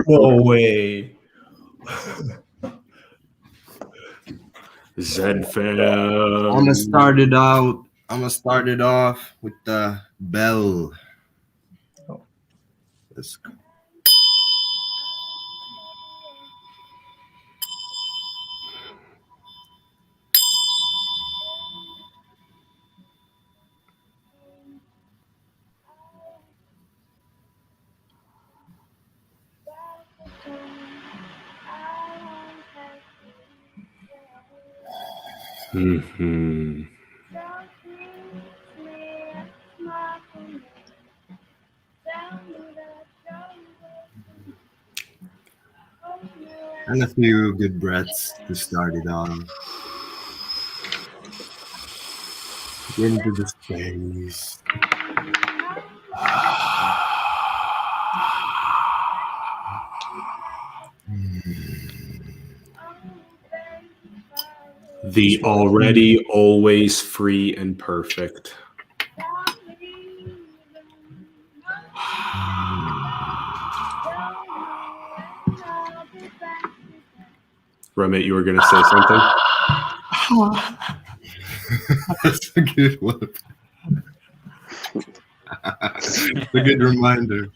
No way. Zenfam. I'm gonna start it off with the bell. Let's go. Mm-hmm. And a few good breaths to start it on. Get into the space. The already, always free and perfect. Ramit, you were going to say something? That's a good one. It's a good reminder.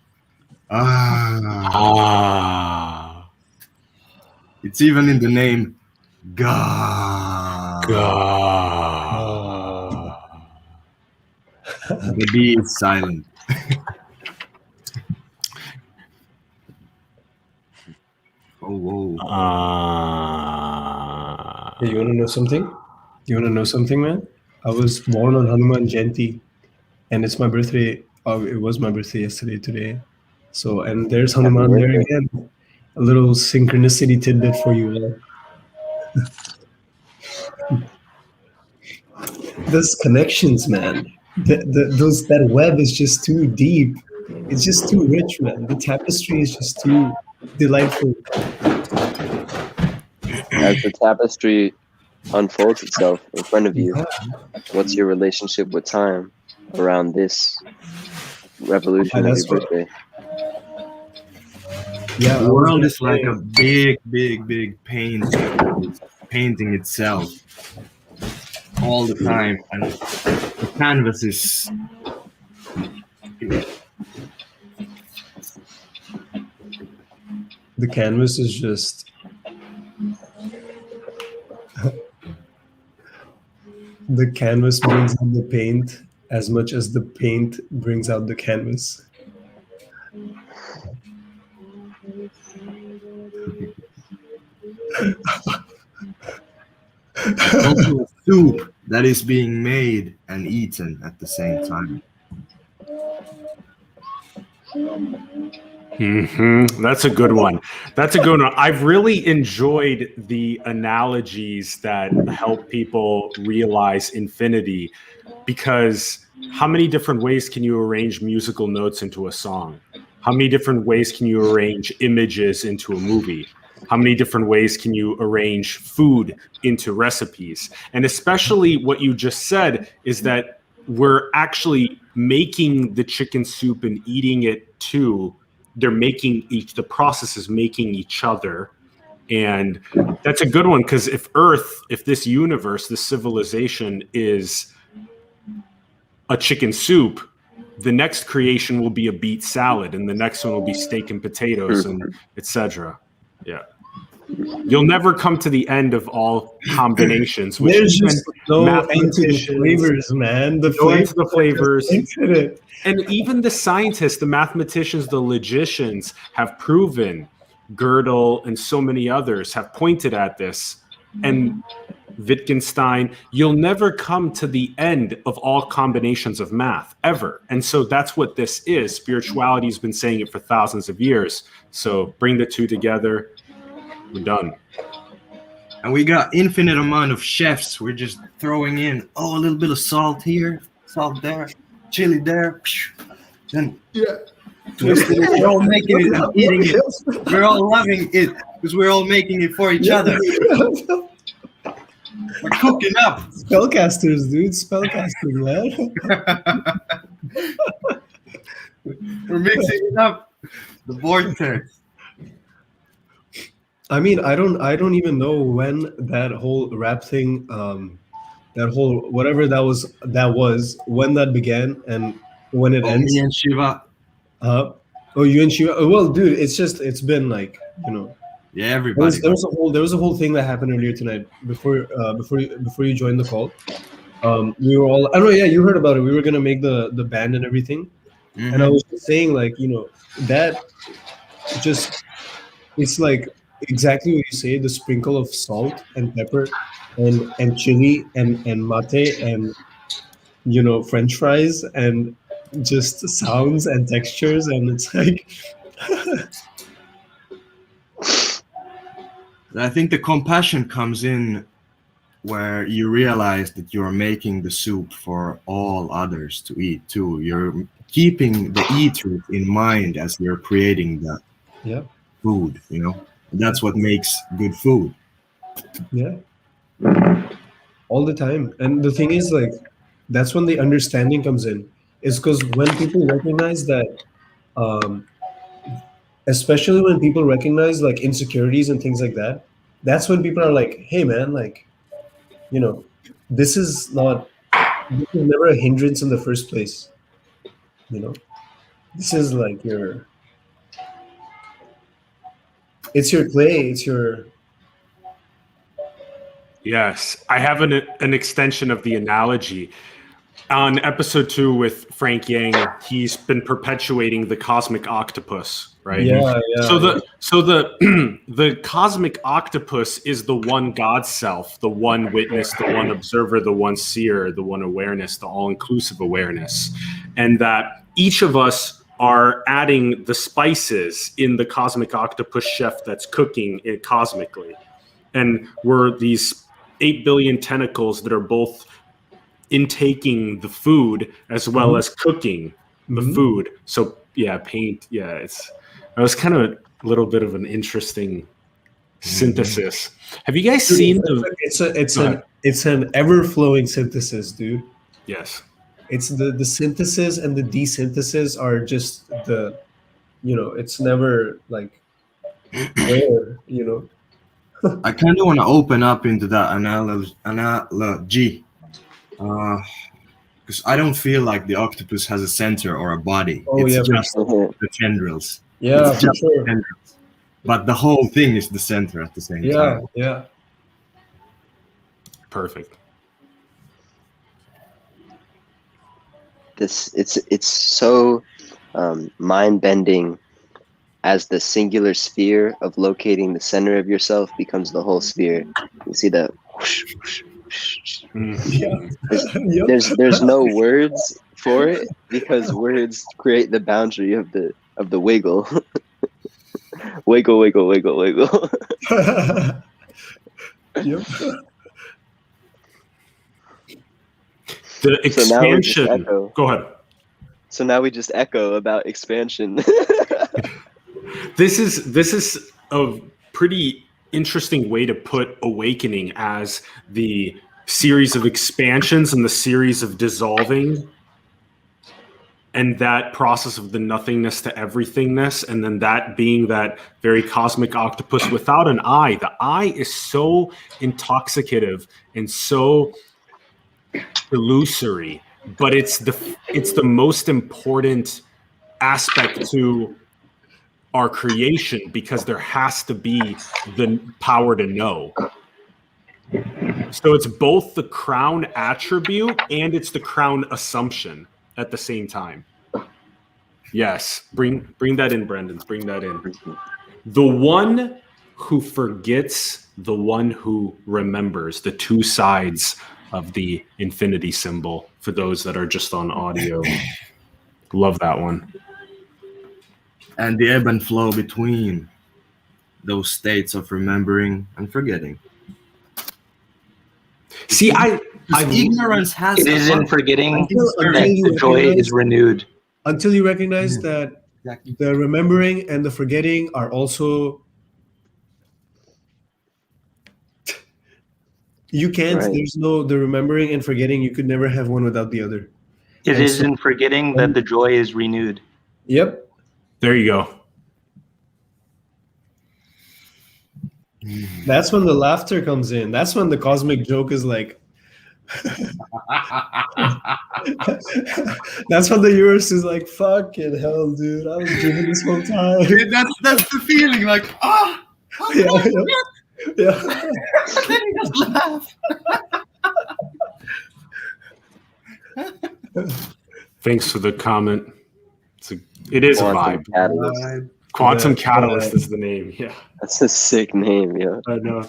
It's even in the name. God. The B is silent. Oh, whoa. Hey, you want to know something? Man? I was born on Hanuman Jayanti, and it's my birthday. It was my birthday yesterday, today. So, and there's Hanuman there again. A little synchronicity tidbit for you. Those connections, man. That web is just too deep. It's just too rich, man. The tapestry is just too delightful. As the tapestry unfolds itself in front of you, what's your relationship with time around this revolution of your birthday? Yeah, the world is like a big painting. It's painting itself all the time, and the canvas is the canvas is just the canvas brings out the paint as much as the paint brings out the canvas. also a soup that is being made and eaten at the same time. Mm-hmm. That's a good one. I've really enjoyed the analogies that help people realize infinity, because how many different ways can you arrange musical notes into a song? How many different ways can you arrange images into a movie? How many different ways can you arrange food into recipes? And especially what you just said is that we're actually making the chicken soup and eating it too. They're making the process is making each other. And that's a good one, because if this universe, this civilization is a chicken soup, the next creation will be a beet salad, and the next one will be steak and potatoes, and etc. Yeah. You'll never come to the end of all combinations. There's just no end to the flavors, man. The flavors. And even the scientists, the mathematicians, the logicians have proven, Gödel and so many others have pointed at this. And Wittgenstein, you'll never come to the end of all combinations of math, ever. And so that's what this is. Spirituality has been saying it for thousands of years. So bring the two together. We're done. And we got infinite amount of chefs. We're just throwing in, a little bit of salt here, salt there, chili there. Then we're all making it and eating it. We're all loving it because we're all making it for each other. We're cooking up. Spellcasters, dude. Spellcasters, man. We're mixing it up. The vortex. I mean, I don't even know when that whole rap thing, that whole whatever that was when that began and when it ends. Me and Shiva. Oh, you and Shiva. Well, dude, it's been like, you know. Yeah, everybody. There was a whole thing that happened earlier tonight before you joined the call. We were all, I don't know, yeah, you heard about it. We were gonna make the band and everything, and I was just saying, like, you know, that just, it's like exactly what you say, the sprinkle of salt and pepper and chili and mate and, you know, French fries and just sounds and textures, and it's like I think the compassion comes in where you realize that you're making the soup for all others to eat too. You're keeping the eater in mind as you're creating the food, you know. That's what makes good food. Yeah. All the time. And the thing is, like, that's when the understanding comes in. Is because when people recognize that, especially when people recognize like insecurities and things like that, that's when people are like, hey man, like, you know, this is never a hindrance in the first place. You know, this is like it's your clay, it's your. Yes, I have an extension of the analogy. On episode 2 with Frank Yang, he's been perpetuating the Cosmic Octopus, right? Yeah. So the Cosmic Octopus is the one God self, the one witness, the one observer, the one seer, the one awareness, the all-inclusive awareness, and that each of us are adding the spices in the Cosmic Octopus chef that's cooking it cosmically, and we're these 8 billion tentacles that are both intaking the food as well as cooking the food. So yeah, paint. Yeah, it was kind of a little bit of an interesting synthesis. Have you guys seen it's an ever flowing synthesis, dude. Yes. It's the synthesis and the desynthesis are just the, you know, it's never like there, you know. I kind of want to open up into that analogy. Because I don't feel like the octopus has a center or a body. It's just the tendrils. Yeah, it's just the tendrils. But the whole thing is the center at the same time. Yeah. Perfect. It's so mind-bending as the singular sphere of locating the center of yourself becomes the whole sphere. You see the whoosh, whoosh, whoosh. There's no words for it because words create the boundary of the wiggle. Wiggle, wiggle, wiggle, wiggle. Yep. The expansion. Go ahead. So now we just echo about expansion. This is a pretty interesting way to put awakening as the series of expansions and the series of dissolving, and that process of the nothingness to everythingness, and then that being that very cosmic octopus without an eye. The eye is so intoxicative and so illusory, but it's the most important aspect to our creation because there has to be the power to know. So it's both the crown attribute and it's the crown assumption at the same time. Yes, bring that in, Brenden. Bring that in. The one who forgets, the one who remembers, the two sides of the infinity symbol for those that are just on audio. Love that one. And the ebb and flow between those states of remembering and forgetting. See, ignorance has it is in forgetting that the joy is renewed. Until you recognize that the remembering and the forgetting are also, you can't, there's no, the remembering and forgetting, you could never have one without the other. It is in forgetting that the joy is renewed. Yep. There you go. That's when the laughter comes in. That's when the cosmic joke is like. That's when the universe is like, fucking hell, dude. I was dreaming this whole time. That's the feeling, like, Yeah. then you just laugh. Thanks for the comment. It is Quantum a vibe. Catalyst. Quantum Yeah, Catalyst is the name. Yeah, That's a sick name, yeah. I know.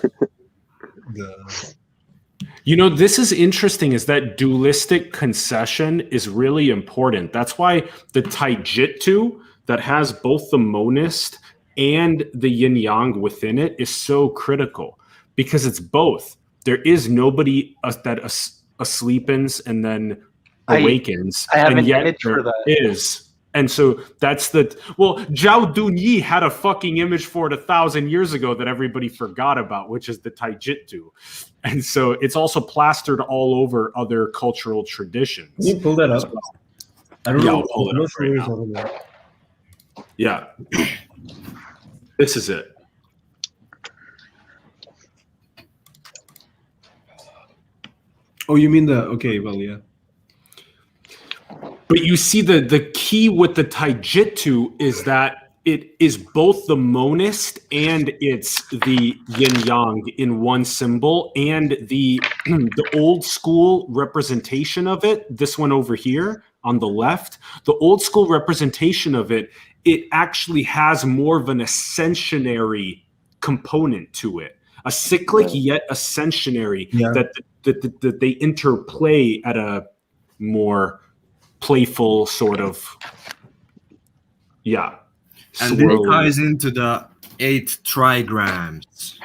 You know, this is interesting, is that dualistic concession is really important. That's why the Taijitsu that has both the monist and the yin yang within it is so critical, because it's both. There is nobody that asleepens and then awakens, I have and an yet image there for that. is. And so that's Zhao Dunyi had a fucking image for it 1,000 years ago that everybody forgot about, which is the Taijitsu. And so it's also plastered all over other cultural traditions. Can you pull that up? I don't know. I'll pull it up right now. Yeah. This is it. Oh, you mean okay, well, yeah. But you see the key with the Taijitsu is that it is both the monist and it's the yin yang in one symbol, and the old school representation of it, this one over here on the left, the old school representation of it, it actually has more of an ascensionary component to it, a cyclic yet ascensionary, that they interplay at a more playful sort of, and this ties into the 8 trigrams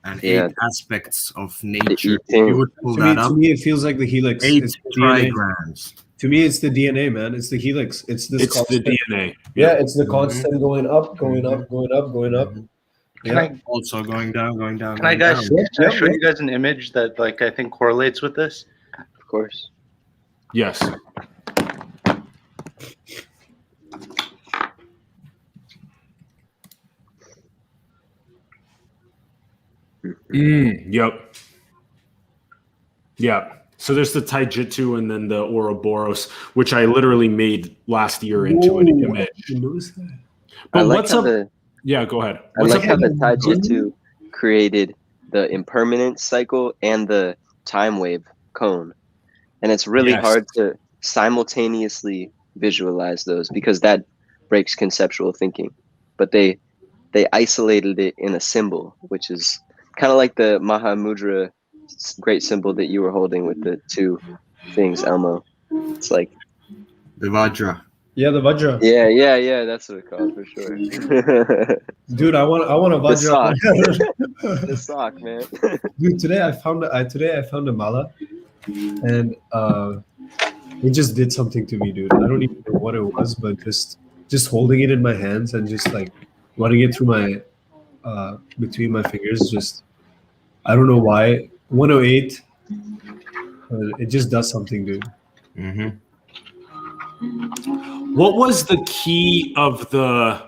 and 8 aspects of nature. You would pull that up. To me, it feels like the helix. 8 it's trigrams. To me, it's the DNA, man. It's the helix. It's this. It's constant, the DNA. Yeah, it's the constant going up, going up, going up, going up. Can I also going down, going down? Can I show you guys an image that, like, I think correlates with this? Of course. Yes. Yep. Yeah. So there's the Taijitsu and then the Oboros, which I literally made last year into an image. But like what's up? Yeah, go ahead. What's I like how the Taijitsu created the impermanence cycle and the time wave cone. And it's really hard to simultaneously visualize those because that breaks conceptual thinking. But they isolated it in a symbol, which is kind of like the Mahamudra great symbol that you were holding with the 2 things, Elmo. It's like the Vajra. Yeah, the Vajra. Yeah, that's what it's called for sure. Dude, I want a Vajra. The sock, man. Dude, today I found a mala, and it just did something to me, dude. I don't even know what it was, but just holding it in my hands and just like running it through my between my fingers, just I don't know why. 108. It just does something, dude. Mm-hmm. What was the key of the?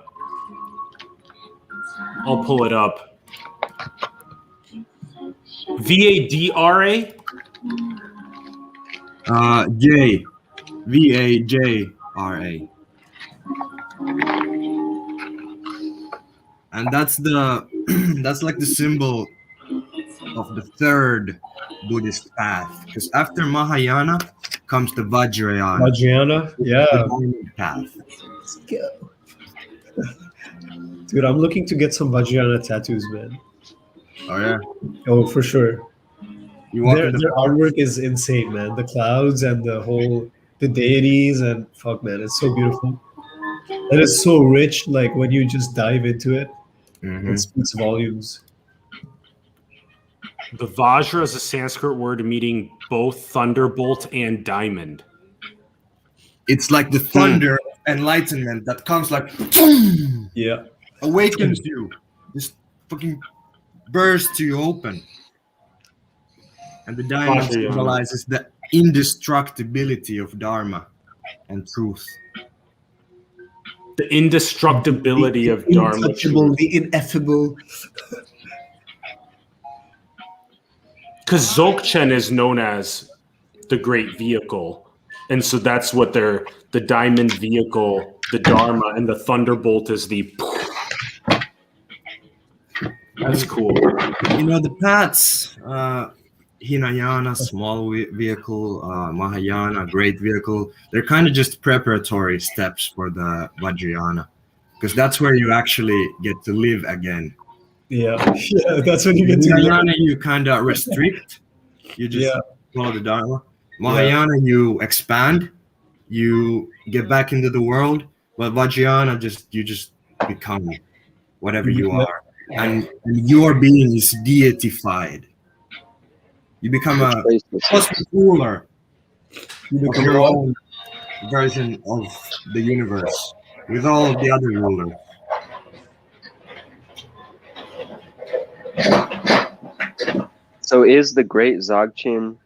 I'll pull it up. VADRA. J. VAJRA. And that's like the symbol of the 3rd Buddhist path. Because after Mahayana comes the Vajrayana. Vajrayana, yeah. Path. Let's go. Dude, I'm looking to get some Vajra tattoos, man. Oh yeah. Oh, for sure. Their artwork is insane, man. The clouds and the deities and fuck, man, it's so beautiful. And it's so rich. Like when you just dive into it, it speaks volumes. The Vajra is a Sanskrit word meaning both thunderbolt and diamond. It's like the thunder enlightenment that comes like awakens you, just fucking bursts you open. And the diamond symbolizes the indestructibility of Dharma and truth. The indestructibility of Dharma untouchable, truth. the ineffable. Because Dzogchen is known as the great vehicle. And so that's what they're, the diamond vehicle, the Dharma, and the thunderbolt is the... That's cool. You know, the paths, Hinayana, small vehicle, Mahayana, great vehicle, they're kind of just preparatory steps for the Vajrayana. Because that's where you actually get to live again. Yeah, that's when you get to Hinayana, you kind of restrict. You just follow the Dharma. Mahayana, you expand. You get back into the world. But Vajrayana, you just become whatever you are. And your being is deified. You become a cosmic ruler. You become your own version of the universe with all of the other rulers. So is the Great Dzogchen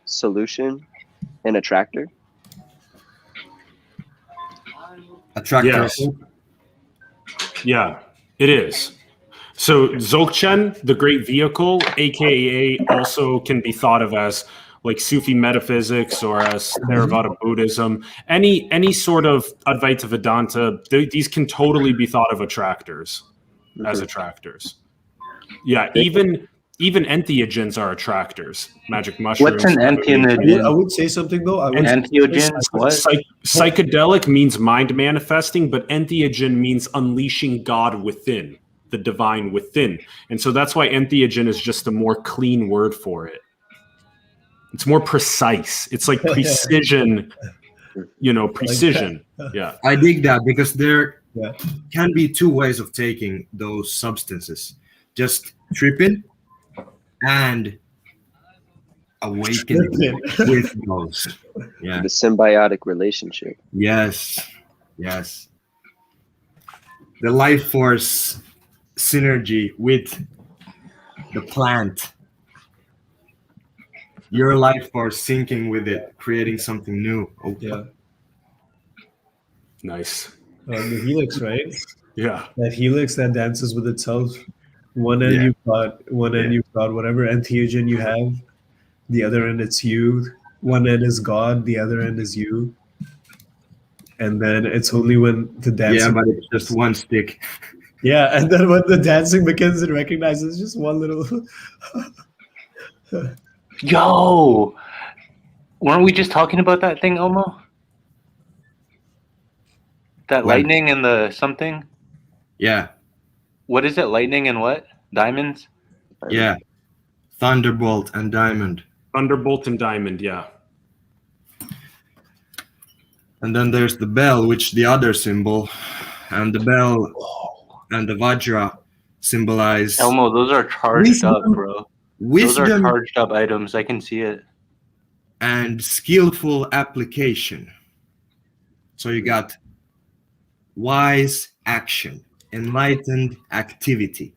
solution an attractor? Attractor. Yes. Yeah, it is. So Dzogchen, the great vehicle, aka also can be thought of as like Sufi metaphysics or as Theravada Buddhism, any sort of Advaita Vedanta, these can totally be thought of attractors, as attractors. Yeah, even entheogens are attractors. Magic mushrooms. What's an entheogen? I would say something though. Entheogen? What? Psychedelic means mind manifesting, but entheogen means unleashing God within, the divine within. And so that's why entheogen is just a more clean word for it. It's more precise. It's like precision, precision. Yeah. I dig that because there can be two ways of taking those substances. Just tripping and awakening with those. Yeah. The symbiotic relationship. Yes. The life force synergy with the plant. Your life force syncing with it, creating something new. Oh. Yeah. Nice. The helix, right? Yeah. That helix that dances with itself. One end you've got whatever entheogen you have. The other end it's you. One end is God. The other end is you. And then it's only when the dancing. Yeah, but it's just one stick. Yeah, and then when the dancing begins, it recognizes just one little. Yo, weren't we just talking about that thing, Elmo? That lightning and the something? Yeah. What is it? Lightning and what? Diamonds? Yeah. Thunderbolt and diamond. Thunderbolt and diamond, yeah. And then there's the bell, which the other symbol, and the bell and the Vajra symbolize. Elmo, those are charged up, bro. Wisdom, those are charged up items. I can see it. And skillful application. So you got wise action, enlightened activity.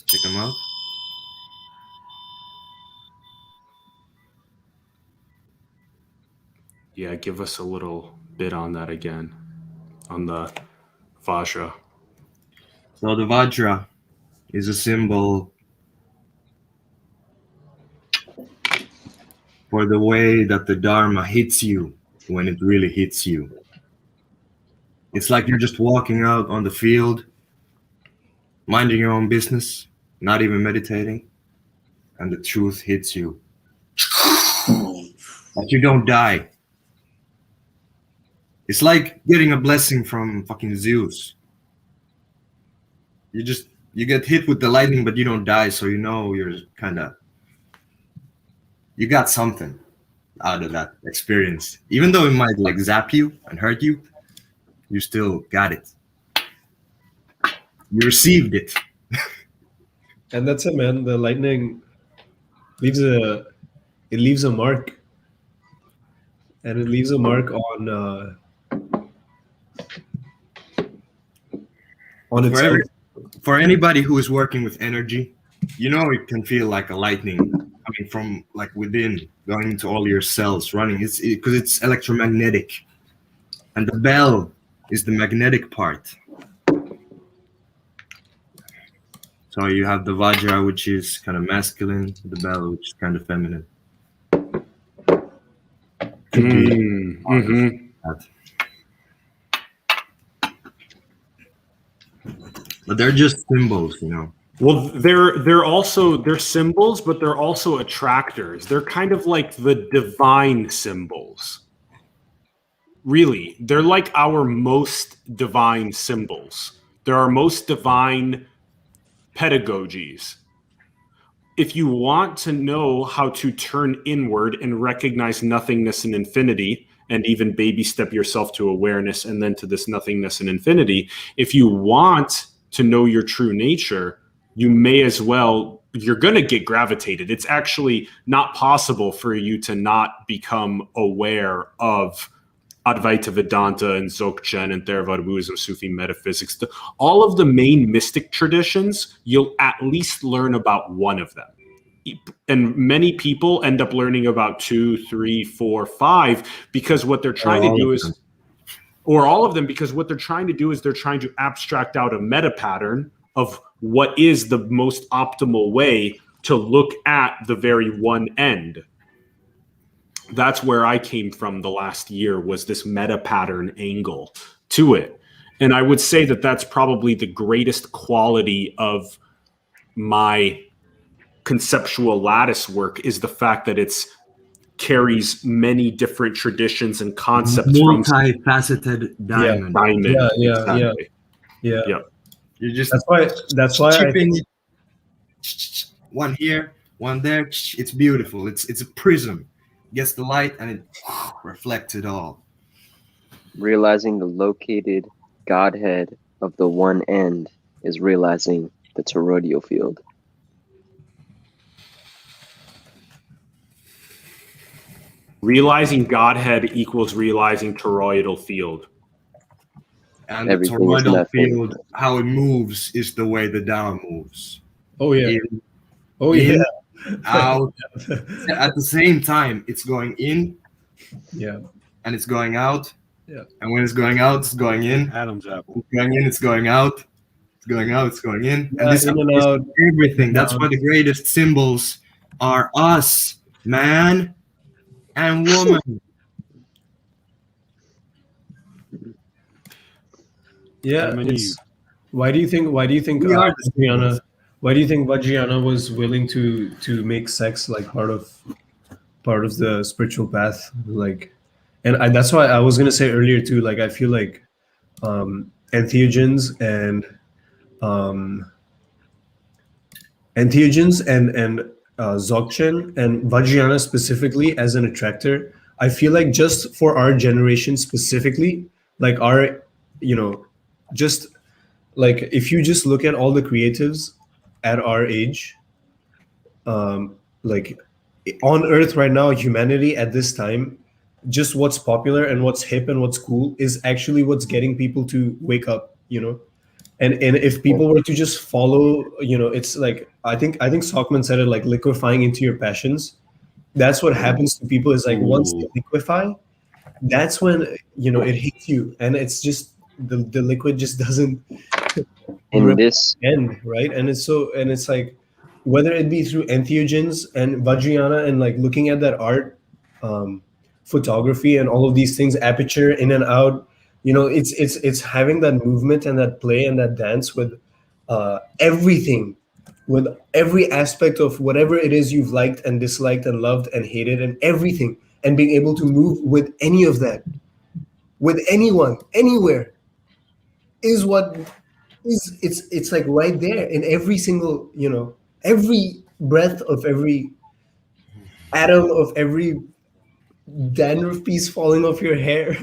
Check them out. Yeah, give us a little bit on that again, on the Vajra. So the Vajra is a symbol for the way that the Dharma hits you when it really hits you. It's like you're just walking out on the field, minding your own business, not even meditating, and the truth hits you. But you don't die. It's like getting a blessing from fucking Zeus. You get hit with the lightning, but you don't die, so you know you're you got something out of that experience. Even though it might like zap you and hurt you, you still got it. You received it. And that's it, man. The lightning leaves a mark. And it leaves a mark on for anybody who is working with energy, you know it can feel like a lightning coming from like within, going into all your cells, running. It's because it's electromagnetic, and the bell is the magnetic part. So you have the Vajra, which is kind of masculine, the bell, which is kind of feminine. Could be that. But they're just symbols, you know. Well, they're symbols, but they're also attractors. They're kind of like the divine symbols. Really, they're like our most divine symbols. They're our most divine pedagogies. If you want to know how to turn inward and recognize nothingness and infinity, and even baby step yourself to awareness and then to this nothingness and infinity, if you want to know your true nature, you may as well, you're going to get gravitated. It's actually not possible for you to not become aware of Advaita Vedanta and Dzogchen and Theravada Buddhism, Sufi metaphysics. All of the main mystic traditions, you'll at least learn about one of them. And many people end up learning about 2, 3, 4, 5, because what they're trying to do is, or all of them, because what they're trying to do is they're trying to abstract out a meta pattern of what is the most optimal way to look at the very one end. That's where I came from the last year, was this meta pattern angle to it. And I would say that that's probably the greatest quality of my conceptual lattice work, is the fact that it's carries many different traditions and concepts. Multifaceted diamond. Exactly. Yeah. You're just that's why chipping it. One here, one there. It's beautiful. It's a prism. Gets the light and it reflects it all. Realizing the located Godhead of the one end is realizing the toroidal field. Realizing Godhead equals realizing toroidal field. And Everything the toroidal is nothing. field, how it moves is the way the Tao moves. Oh yeah. In, out. At the same time, it's going in. Yeah. And it's going out. Yeah. And when it's going out, it's going in. Adam's apple. It's going in, it's going out. It's going out, it's going in. Yeah, And this in and is out. everything. That's why the greatest symbols are us, man and woman. Yeah. Why do you think We are the Vajrayana, why do you think Vajrayana was willing to make sex like part of the spiritual path? Like, and that's why I was gonna say earlier too, like I feel like Entheogens and Dzogchen and Vajrayana specifically as an attractor, I feel like just for our generation specifically, like our, just like if you just look at all the creatives at our age, like on Earth right now, humanity at this time, just what's popular and what's hip and what's cool is actually what's getting people to wake up, And if people were to just follow, it's like I think Sockman said it, like liquefying into your passions. That's what happens to people, is like once they liquefy, that's when it hits you, and it's just the liquid just doesn't end, right? And it's like whether it be through Entheogens and Vajrayana and like looking at that art, photography and all of these things, aperture in and out. It's having that movement and that play and that dance with everything, with every aspect of whatever it is you've liked and disliked and loved and hated and everything, and being able to move with any of that, with anyone, anywhere, is what is. It's like right there in every single, every breath of every atom of every dandruff piece falling off your hair.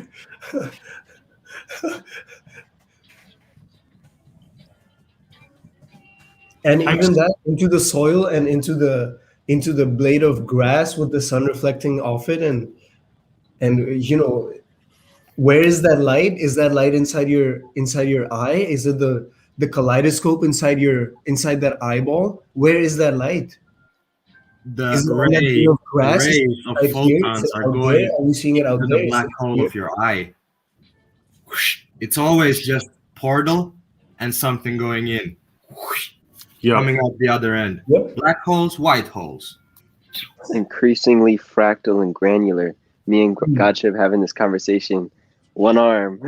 And even that into the soil and into the blade of grass with the sun reflecting off it, and where is that light? Is that light inside your eye? Is it the kaleidoscope inside that eyeball? Where is that light? the Is it on that ray, blade of grass? Is rays it of right here? Is photons it are out going there? Are we seeing it out to there? the Is black it hole here? of your eye. Whoosh. It's always just portal and something going in, whoosh, Yeah. coming out the other end. Yep. Black holes, white holes. Increasingly fractal and granular. Me and Gotcha having this conversation. One arm,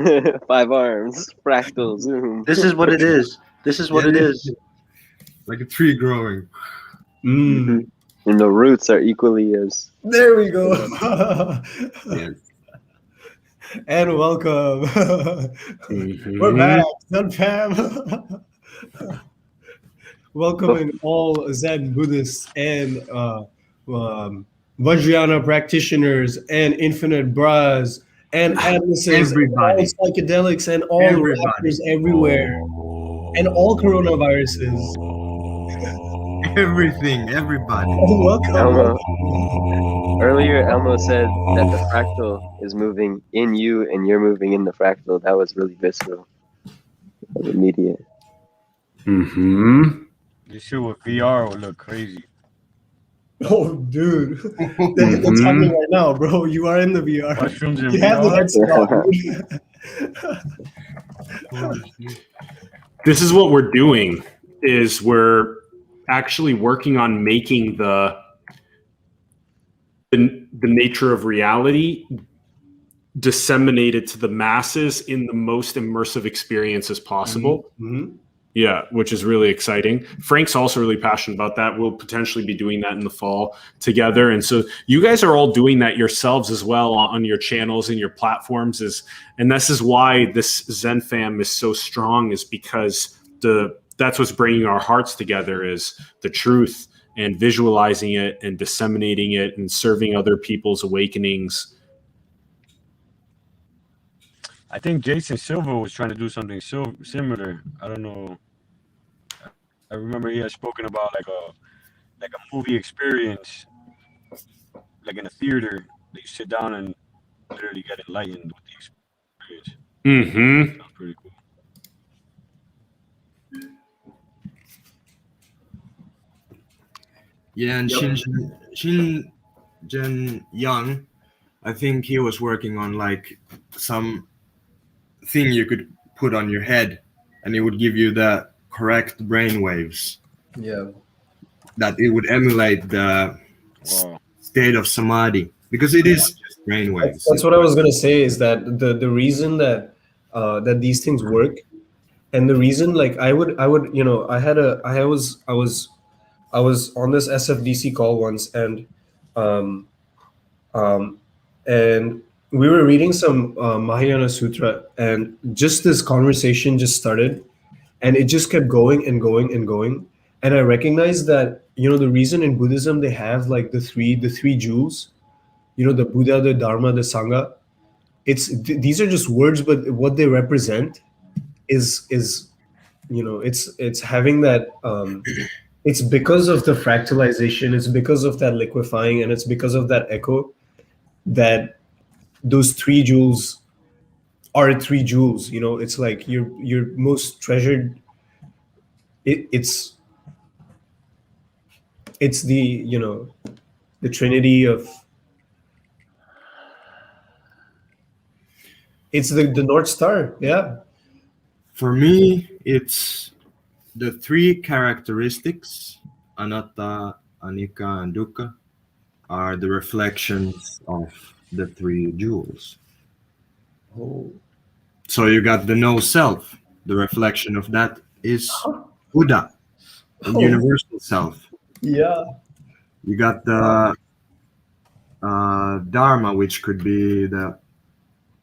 5 arms, fractal, zoom. This is what it is. This is what it is. Like a tree growing. Mm. And the roots are equally as. There we go. Yes. And welcome. We're back, Zenfam. Welcoming all Zen Buddhists and Vajrayana practitioners and infinite bras and atlases, and all Everybody. psychedelics and all Everybody. raptors everywhere, and all coronaviruses. Everything, everybody. Welcome. Elmo. Earlier, Elmo said that the fractal is moving in you and you're moving in the fractal. That was really visceral. That was immediate. This shit with VR would look crazy. Oh, dude. That's happening right now, bro. You are in the VR. Mushrooms in You have the VR? headset on, dude. This is what we're doing, is we're actually working on making the nature of reality disseminated to the masses in the most immersive experiences possible. Mm-hmm. Yeah, which is really exciting. Frank's also really passionate about that. We'll potentially be doing that in the fall together. And so you guys are all doing that yourselves as well on your channels and your platforms. And this is why this Zenfam is so strong, is because that's what's bringing our hearts together, is the truth and visualizing it and disseminating it and serving other people's awakenings. I think Jason Silva was trying to do something so similar. I don't know. I remember he had spoken about like a movie experience, like in a theater that you sit down and literally get enlightened with the experience. Mm-hmm. Sounds pretty cool. Yeah, and Shinjen Yang, I think he was working on like some thing you could put on your head and it would give you the correct brain waves. Yeah. That it would emulate the state of samadhi, because it is just brain waves. That's what I was gonna say, is that the reason that that these things work, and the reason, like I would I was on this SFDC call once, and and we were reading some Mahayana Sutra, and just this conversation just started, and it just kept going and going and going. And I recognized that, the reason in Buddhism they have like the three jewels, the Buddha, the Dharma, the Sangha. These are just words, but what they represent is it's having that. It's because of the fractalization. It's because of that liquefying, and it's because of that echo that those 3 jewels are 3 jewels. It's like your most treasured. It's the the trinity of. It's the North Star. Yeah. For me, it's the 3 characteristics, anatta, anicca, and dukkha, are the reflections of the 3 jewels. Oh. So you got the no self. The reflection of that is Buddha, the universal self. Yeah. You got the Dharma, which could be the.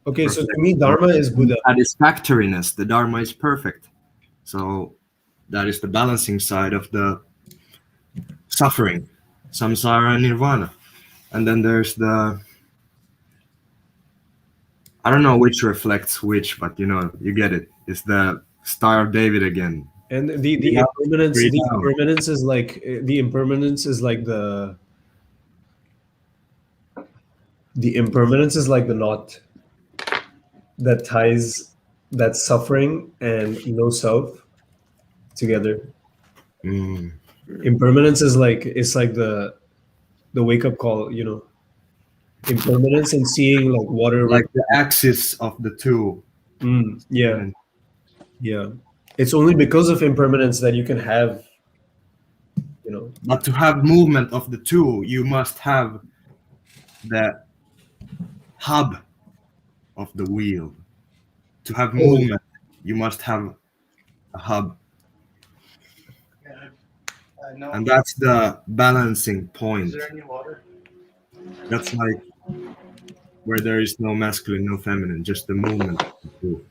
Okay, so to me, Dharma is Buddha. Satisfactoriness. The Dharma is perfect. So that is the balancing side of the suffering, samsara and nirvana. And then there's the, I don't know which reflects which, but you get it. It's the Star of David again. And the impermanence is like the impermanence is like the knot that ties that suffering and no self together. Impermanence is like, it's like the the wake up call, you know, impermanence and seeing like water. Like the axis of the two. Yeah, yeah. It's only because of impermanence that you can have, you know. But to have movement of the two, you must have the hub of the wheel. To have movement, you must have a hub. And that's the balancing point. That's like where there is no masculine, no feminine, just the movement of the two.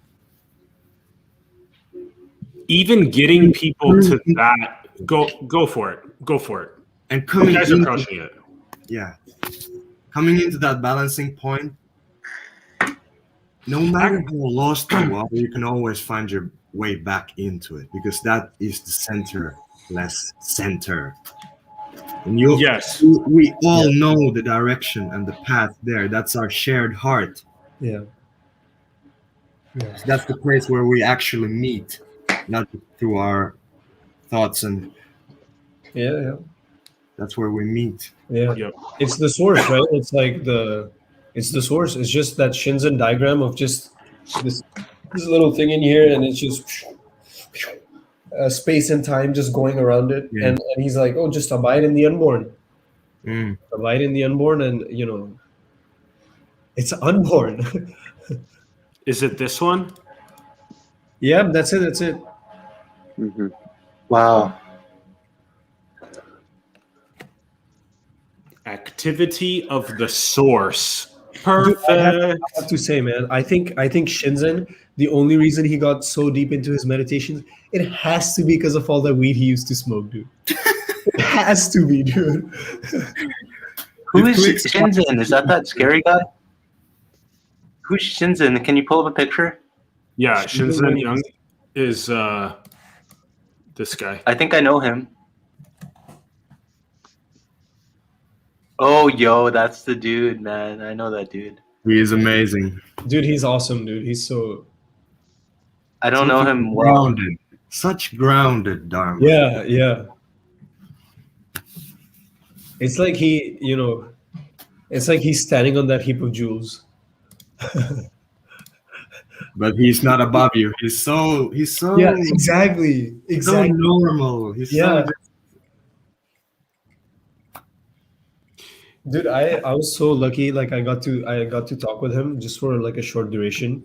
Even getting people to that, go for it. And You coming guys are into, crushing it. yeah, coming into that balancing point, no matter how lost you are, you can always find your way back into it, because that is the centerless center. And Yes. we all know the direction and the path there. That's our shared heart. Yeah. So that's the place where we actually meet, not through our thoughts, and Yeah. that's where we meet. Yeah. Yep. It's the source, right? It's like it's the source. It's just that Shinzen diagram of just this little thing in here, and it's just space and time just going around it. Yeah. And he's like, oh, just abide in the unborn. Mm. Abide in the unborn, and you know, it's unborn. Is it this one? Yeah, that's it. That's it. Mm-hmm. Wow. Activity of the source. Dude, Perfect. I have to say, man, I think Shinzen, the only reason he got so deep into his meditations, it has to be because of all the weed he used to smoke, dude. It has to be, dude. Who is Shinzen? Is that scary guy? Who's Shinzen? Can you pull up a picture? Yeah, Shinzen Young is this guy. I think I know him. Oh, yo, that's the dude, man. I know that dude. He is amazing. Dude, he's awesome, dude. He's so... I don't know him well. Grounded. Such grounded Dharma. Yeah, yeah. It's like he, you know, it's like he's standing on that heap of jewels. But he's not above you. He's so Yeah, exactly. so Exactly. normal. He's Yeah. so Dude, I was so lucky. Like I got to talk with him just for like a short duration.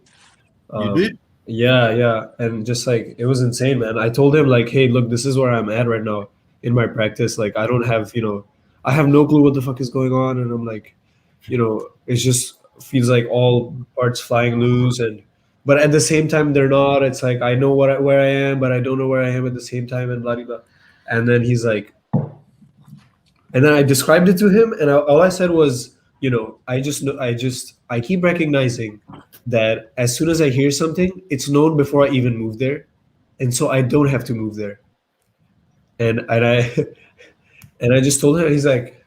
You did? Yeah, and just like it was insane, man. I told him like, hey, look, this is where I'm at right now in my practice. Like I don't have, you know, I have no clue what the fuck is going on, and I'm like, you know, it just feels like all parts flying loose, but at the same time they're not. It's like I know where I am, but I don't know where I am at the same time, and blah blah blah. And then he's like. And then I described it to him, and all I said was, you know, I keep recognizing that as soon as I hear something, it's known before I even move there, and so I don't have to move there. And I and I just told him, he's like,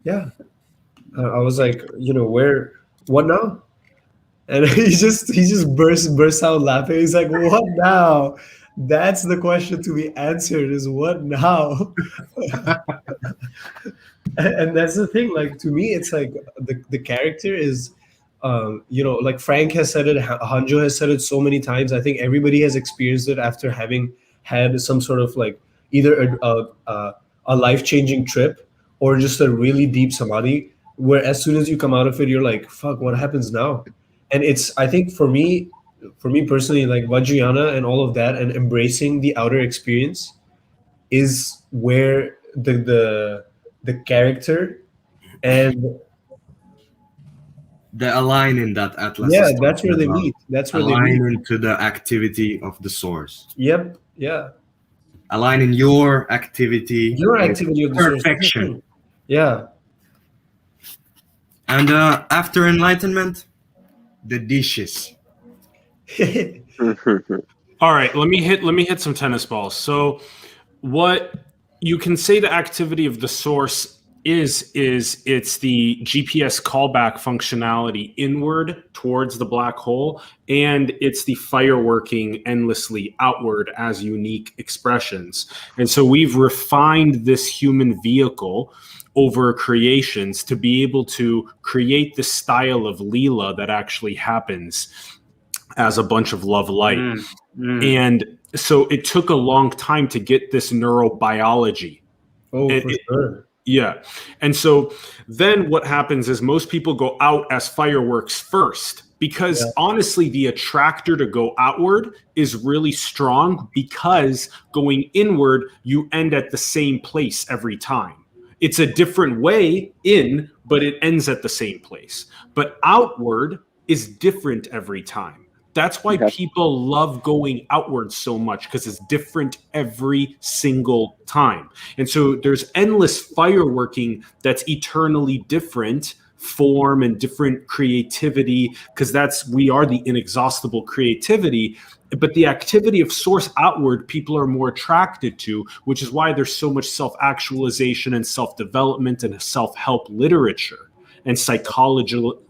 yeah. I was like, you know, what now? And he just bursts out laughing. He's like, what now? That's the question to be answered, is what now? And that's the thing, like to me it's like the character is you know, like Frank has said it, Hanjo has said it so many times. I think everybody has experienced it after having had some sort of like either a life-changing trip or just a really deep samadhi, where as soon as you come out of it you're like, fuck, what happens now? And it's, I think for me personally, like Vajrayana and all of that, and embracing the outer experience is where the character and the align in that atlas. yeah, is that's where talking they about. meet. That's where they Align meet. into the activity of the source. Yep. Yeah. Align in your activity. Your with activity of the source. perfection. Yeah. And after enlightenment, the dishes. All right, let me hit some tennis balls. So what you can say the activity of the source is it's the GPS callback functionality inward towards the black hole, and it's the fireworking endlessly outward as unique expressions. And so we've refined this human vehicle, over creations to be able to create the style of Leela that actually happens as a bunch of love light. And so it took a long time to get this neurobiology. Oh, for sure. Yeah. And so then what happens is most people go out as fireworks first, because honestly, the attractor to go outward is really strong, because going inward, you end at the same place every time. It's a different way in, but it ends at the same place. But outward is different every time. That's why people love going outward so much, because it's different every single time. And so there's endless fireworking that's eternally different form and different creativity, because we are the inexhaustible creativity. But the activity of source outward, people are more attracted to, which is why there's so much self-actualization and self-development and self-help literature and psychological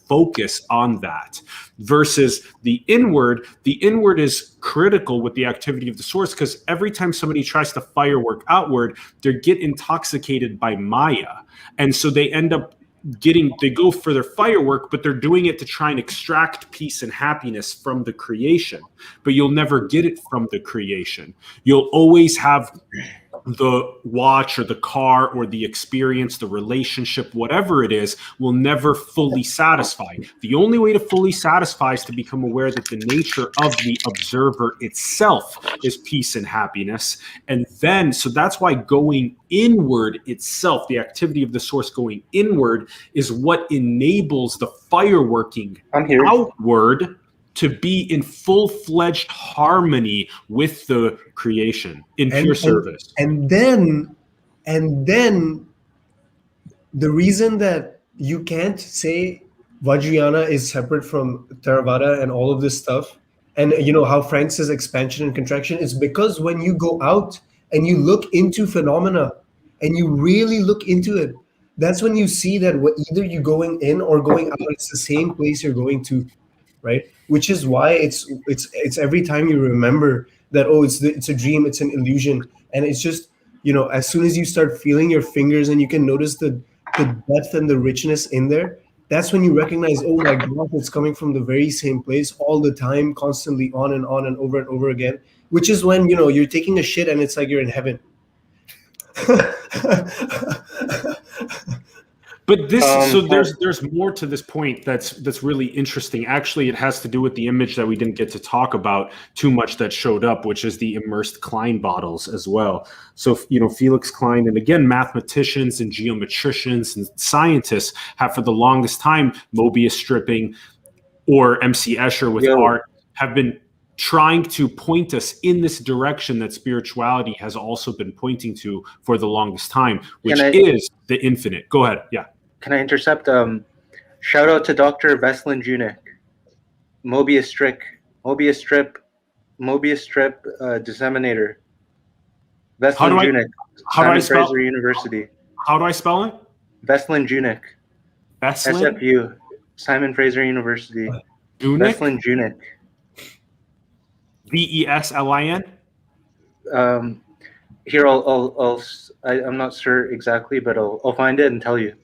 focus on that, versus the inward. The inward is critical with the activity of the source, because every time somebody tries to firework outward, they get intoxicated by Maya. And so they end up they go for their firework, but they're doing it to try and extract peace and happiness from the creation. But you'll never get it from the creation. You'll always have the watch or the car or the experience, the relationship, whatever it is, will never fully satisfy. The only way to fully satisfy is to become aware that the nature of the observer itself is peace and happiness. And then, so that's why going inward itself, the activity of the source going inward, is what enables the fireworking outward to be in full-fledged harmony with the creation in pure service. And then the reason that you can't say Vajrayana is separate from Theravada and all of this stuff, and you know how Frank says expansion and contraction, is because when you go out and you look into phenomena and you really look into it, that's when you see that either you're going in or going out, it's the same place you're going to, right? Which is why it's every time you remember that, oh, it's a dream, it's an illusion, and it's just, you know, as soon as you start feeling your fingers and you can notice the depth and the richness in there, that's when you recognize, oh my God, it's coming from the very same place all the time, constantly, on and over again. Which is when, you know, you're taking a shit and it's like you're in heaven. But this, so there's more to this point that's really interesting. Actually, it has to do with the image that we didn't get to talk about too much that showed up, which is the immersed Klein bottles as well. So, you know, Felix Klein, and again, mathematicians and geometricians and scientists have for the longest time, Mobius stripping or MC Escher with art, have been trying to point us in this direction that spirituality has also been pointing to for the longest time, which is the infinite. Go ahead. Yeah. Can I intercept? Shout out to Dr. Veslin Junik, Mobius strip disseminator. Veslin Junik. Simon Fraser University. How do I spell it? Veslin Junik. Veslin? SFU. Simon Fraser University. Junik? Veslin Junik. VESLIN? Here, I'm not sure exactly, but I'll find it and tell you.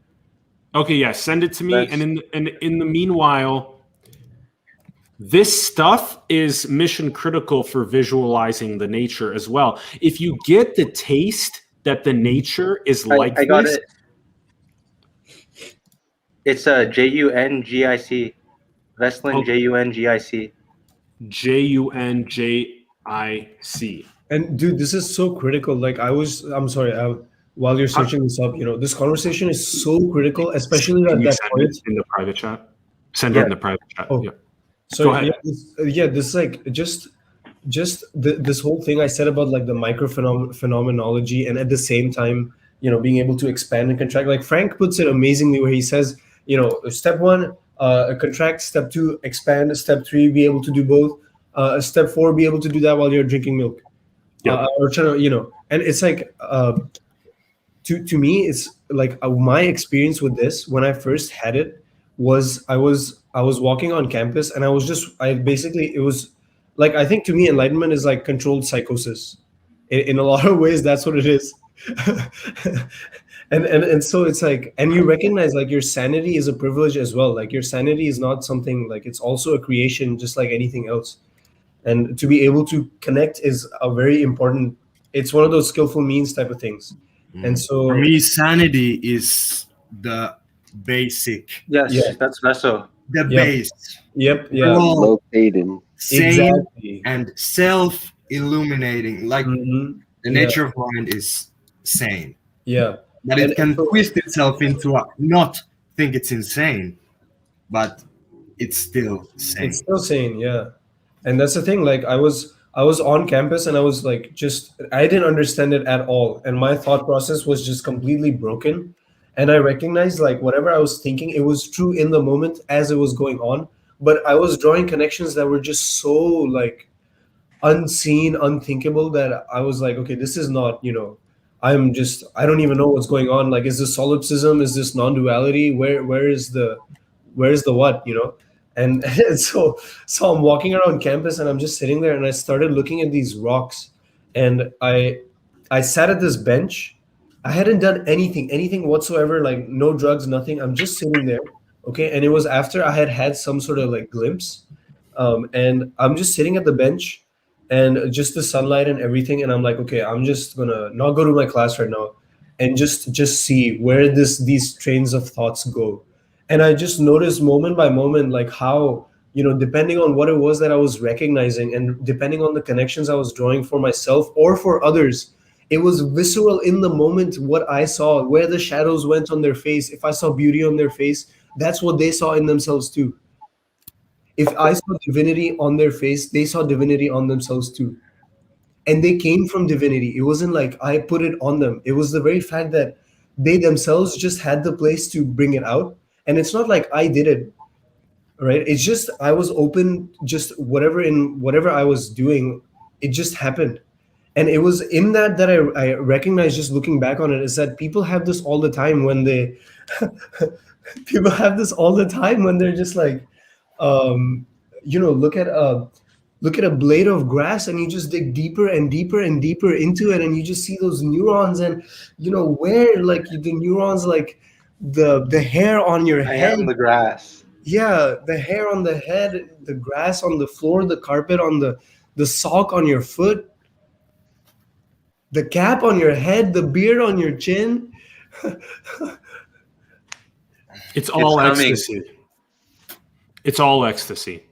Okay, yeah, send it to me. And in the meanwhile, this stuff is mission critical for visualizing the nature as well. If you get the taste that the nature is like I got this, it. It's JUNGIC. Veslin, JUNGIC. JUNJIC. And dude, this is so critical. Like I'm sorry, while you're searching this up, you know, this conversation is so critical, especially at that point. In the private chat. Send it in the private chat. Oh. Yeah. So go ahead. This like just this whole thing I said about like the micro phenomenology, and at the same time, you know, being able to expand and contract. Like Frank puts it amazingly, where he says, you know, step 1, contract, step 2, expand, step 3, be able to do both, step 4, be able to do that while you're drinking milk. Or trying to, you know, and it's like to me, it's like my experience with this when I first had it was I was walking on campus, and it was like, I think to me enlightenment is like controlled psychosis in a lot of ways. That's what it is. and so it's like, and you recognize like your sanity is a privilege as well. Like your sanity is not something, like it's also a creation just like anything else. And to be able to connect is a very important, it's one of those skillful means type of things. And so For me, sanity is the basic, Yes, Yeah. that's Veso. the Yep. base. Yep, We're yeah, all Located. sane exactly. and self-illuminating. Like Mhm. the Yeah, nature of mind is sane, yeah. but And it can so twist itself into a not think it's insane, but it's still sane. it's still sane, yeah. And that's the thing, like I was on campus and I was like, just I didn't understand it at all, and my thought process was just completely broken. And I recognized like whatever I was thinking, it was true in the moment as it was going on, but I was drawing connections that were just so like unseen, unthinkable, that I was like, okay, this is not, I don't even know what's going on. Like, is this solipsism? Is this non-duality? Where's the what, And, and so I'm walking around campus and I'm just sitting there and I started looking at these rocks, and I sat at this bench. I hadn't done anything whatsoever, like no drugs, nothing. I'm just sitting there. Okay. And it was after I had had some sort of like glimpse. And I'm just sitting at the bench and just the sunlight and everything. And I'm like, okay, I'm just gonna not go to my class right now and just see where these trains of thoughts go. And I just noticed moment by moment, like how, depending on what it was that I was recognizing and depending on the connections I was drawing for myself or for others, it was visceral in the moment what I saw, where the shadows went on their face. If I saw beauty on their face, that's what they saw in themselves too. If I saw divinity on their face, they saw divinity on themselves too. And they came from divinity. It wasn't like I put it on them. It was the very fact that they themselves just had the place to bring it out. And it's not like I did it, right? It's just I was open, just whatever I was doing, it just happened. And it was in that I recognized, just looking back on it, is that people have this all the time when they people have this all the time when they're just like, um, look at a blade of grass and you just dig deeper and deeper and deeper into it, and you just see those neurons, and where like the neurons, like the hair on your I head. am the grass. Yeah, the hair on the head, the grass on the floor, the carpet on the sock on your foot, the cap on your head, the beard on your chin. It's all coming. ecstasy. It's all ecstasy.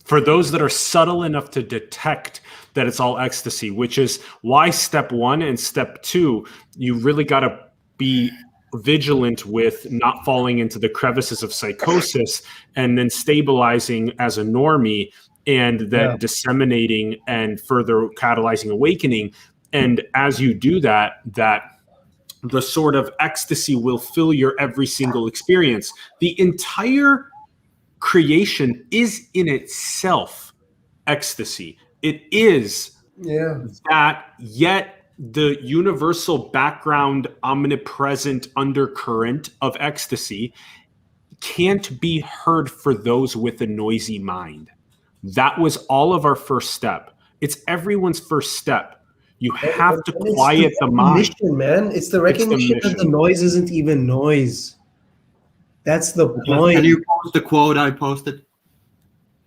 For those that are subtle enough to detect that it's all ecstasy, which is why step 1 and step 2, you really got to be vigilant with not falling into the crevices of psychosis and then stabilizing as a normie, and then disseminating and further catalyzing awakening. And as you do that, the sort of ecstasy will fill your every single experience. The entire creation is in itself ecstasy. It is that, yet the universal background, omnipresent undercurrent of ecstasy can't be heard for those with a noisy mind. That was all of our first step. It's everyone's first step. You have to quiet the mind. Man, it's the recognition that the noise isn't even noise. That's the point. Can you post the quote I posted?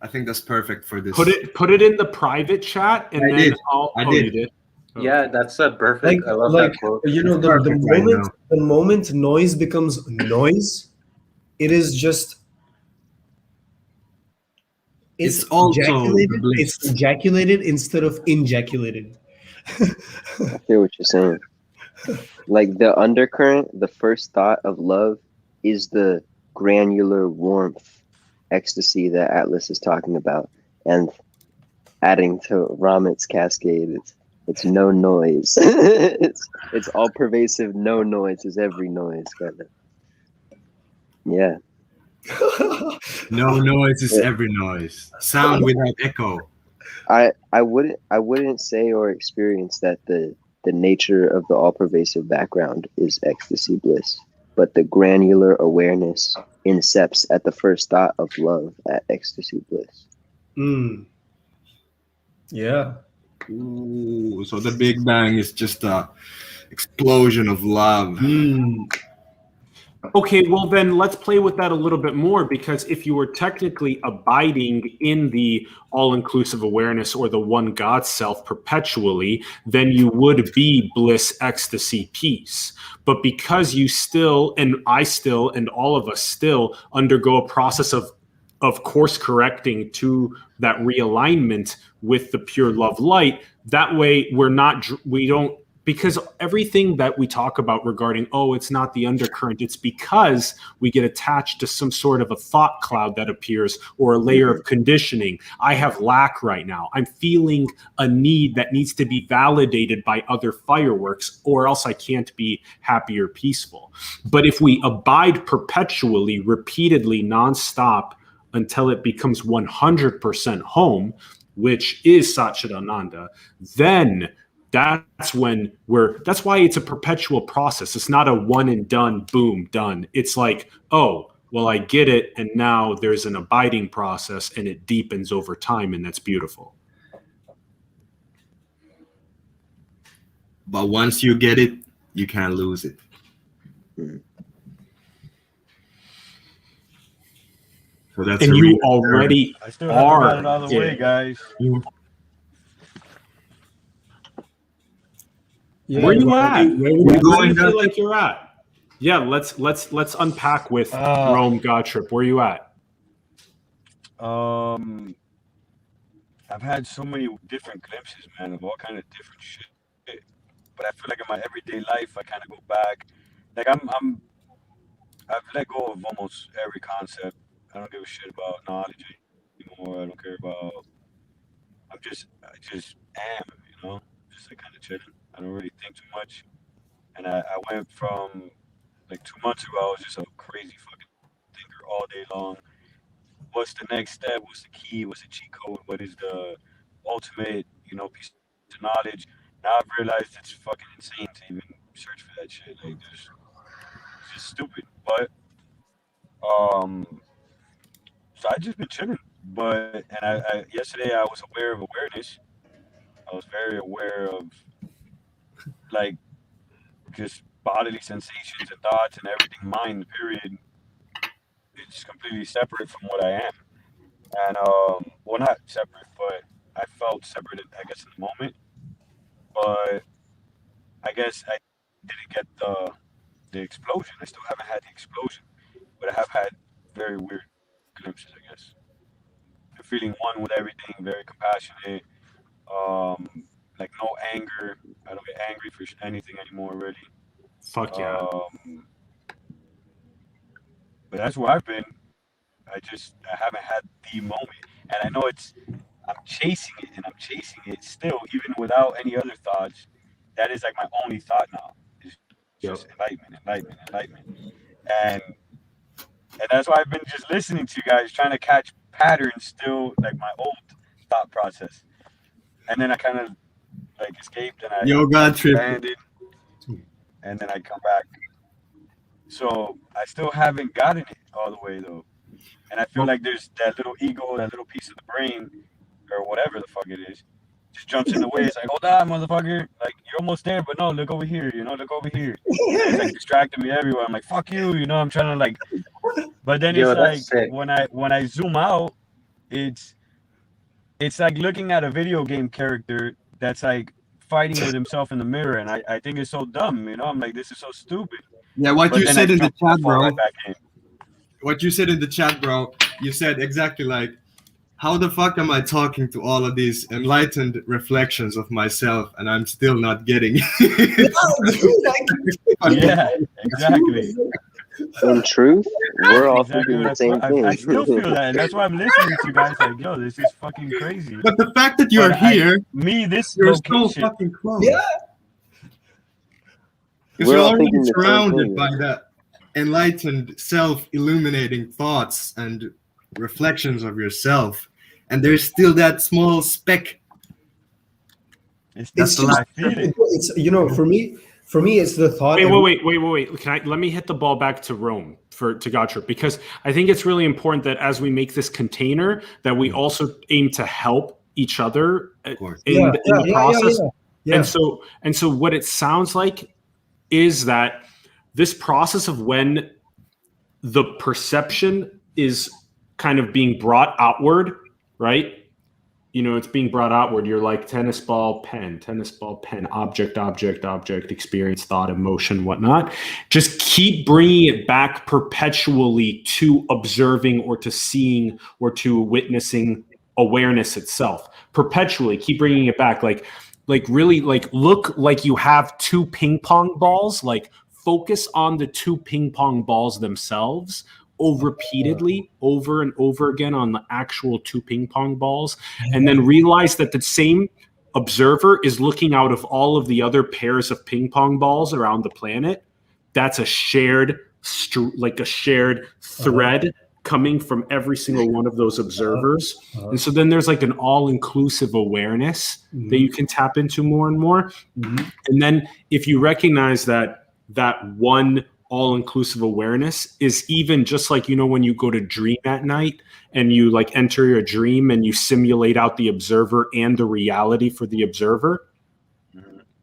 I think that's perfect for this. Put it in the private chat, and I then did. I did. You did. Yeah, that's a perfect. I love that quote. The moment noise becomes noise, it is just. It's also ejaculated. It's ejaculated instead of injaculated. I feel what you're saying. Like the undercurrent, the first thought of love is the granular warmth, ecstasy that Atlas is talking about. And adding to Ramit's cascade, it's no noise. it's all pervasive. No noise is every noise, kind of. Yeah. No noise is every noise. Sound without echo. I wouldn't say or experience that the nature of the all-pervasive background is ecstasy bliss, but the granular awareness incepts at the first thought of love at ecstasy bliss. Yeah. Ooh, so the Big Bang is just explosion of love. Okay, well then let's play with that a little bit more, because if you were technically abiding in the all-inclusive awareness or the one God self perpetually, then you would be bliss, ecstasy, peace. But because you still, and I still, and all of us still undergo a process of course correcting to that realignment with the pure love light, that way we don't, because everything that we talk about regarding, oh, it's not the undercurrent, it's because we get attached to some sort of a thought cloud that appears or a layer of conditioning. I have lack right now. I'm feeling a need that needs to be validated by other fireworks, or else I can't be happy or peaceful. But if we abide perpetually, repeatedly, nonstop, until it becomes 100% home, which is Satchidananda, then that's when that's why it's a perpetual process. It's not a one and done, boom, done. It's like, oh, well, I get it. And now there's an abiding process and it deepens over time. And that's beautiful. But once you get it, you can't lose it. So that's and you already I still haven't got it all the way, guys. Yeah, where you at? Where do you feel like you're at? Yeah, let's unpack with Rome God Trip. Where are you at? I've had so many different glimpses, man, of all kind of different shit. But I feel like in my everyday life, I kind of go back. Like I've let go of almost every concept. I don't give a shit about knowledge anymore. I don't care about. I just am, you know, just like kind of chilling. I don't really think too much. And I went from like 2 months ago, I was just a crazy fucking thinker all day long. What's the next step? What's the key? What's the cheat code? What is the ultimate, you know, piece of knowledge? Now I've realized it's fucking insane to even search for that shit. Like, it's just stupid. But so I just been chilling. But I yesterday I was aware of awareness. I was very aware of like just bodily sensations and thoughts and everything. Mind, period. It's completely separate from what I am. And well, not separate, but I felt separate, I guess, in the moment. But I guess I didn't get the explosion. I still haven't had the explosion, but I have had very weird glimpses, I guess. I'm feeling one with everything, very compassionate. Like no anger. I don't get angry for anything anymore, really. Fuck yeah. But that's where I've been. I haven't had the moment, and I know I'm chasing it, and I'm chasing it still, even without any other thoughts. That is like my only thought now. It's just enlightenment, and that's why I've been just listening to you guys, trying to catch patterns still, like my old thought process, and then I kind of like escaped and I God trip, and then I come back. So I still haven't gotten it all the way though. And I feel like there's that little ego, that little piece of the brain, or whatever the fuck it is, just jumps in the way. It's like, hold on, motherfucker. Like, you're almost there, but no, look over here, you know, look over here. It's like distracting me everywhere. I'm like, fuck you, you know, I'm trying to like, but then it's like, sick. when I zoom out, it's like looking at a video game character that's like fighting with himself in the mirror. And I think it's so dumb, you know, I'm like, this is so stupid. Yeah, what you said in the chat, bro. What you said in the chat, bro, you said exactly like, how the fuck am I talking to all of these enlightened reflections of myself and I'm still not getting it? Yeah, exactly. In truth, we're all thinking the same thing. I still feel that, and that's why I'm listening to you guys like, yo, this is fucking crazy. But the fact that you're here, you're location, so fucking close. Yeah. Because you're already surrounded by that enlightened, self-illuminating thoughts and reflections of yourself, and there's still that small speck. It's you know, for me, it's the thought. Wait. Let me hit the ball back to Rome to Godtrip, because I think it's really important that as we make this container, that we also aim to help each other in the process. Yeah. And so what it sounds like is that this process of when the perception is kind of being brought outward, right? It's being brought outward. You're like tennis ball, pen, object, experience, thought, emotion, whatnot. Just keep bringing it back perpetually to observing or to seeing or to witnessing awareness itself. Perpetually keep bringing it back. Like really, like look like you have two ping pong balls, like focus on the two ping pong balls themselves repeatedly over and over again on the actual two ping pong balls, and then realize that the same observer is looking out of all of the other pairs of ping pong balls around the planet. That's a shared thread coming from every single one of those observers. And so then there's like an all-inclusive awareness that you can tap into more and more. And then if you recognize that one all-inclusive awareness is even just like, when you go to dream at night and you like enter your dream and you simulate out the observer and the reality for the observer,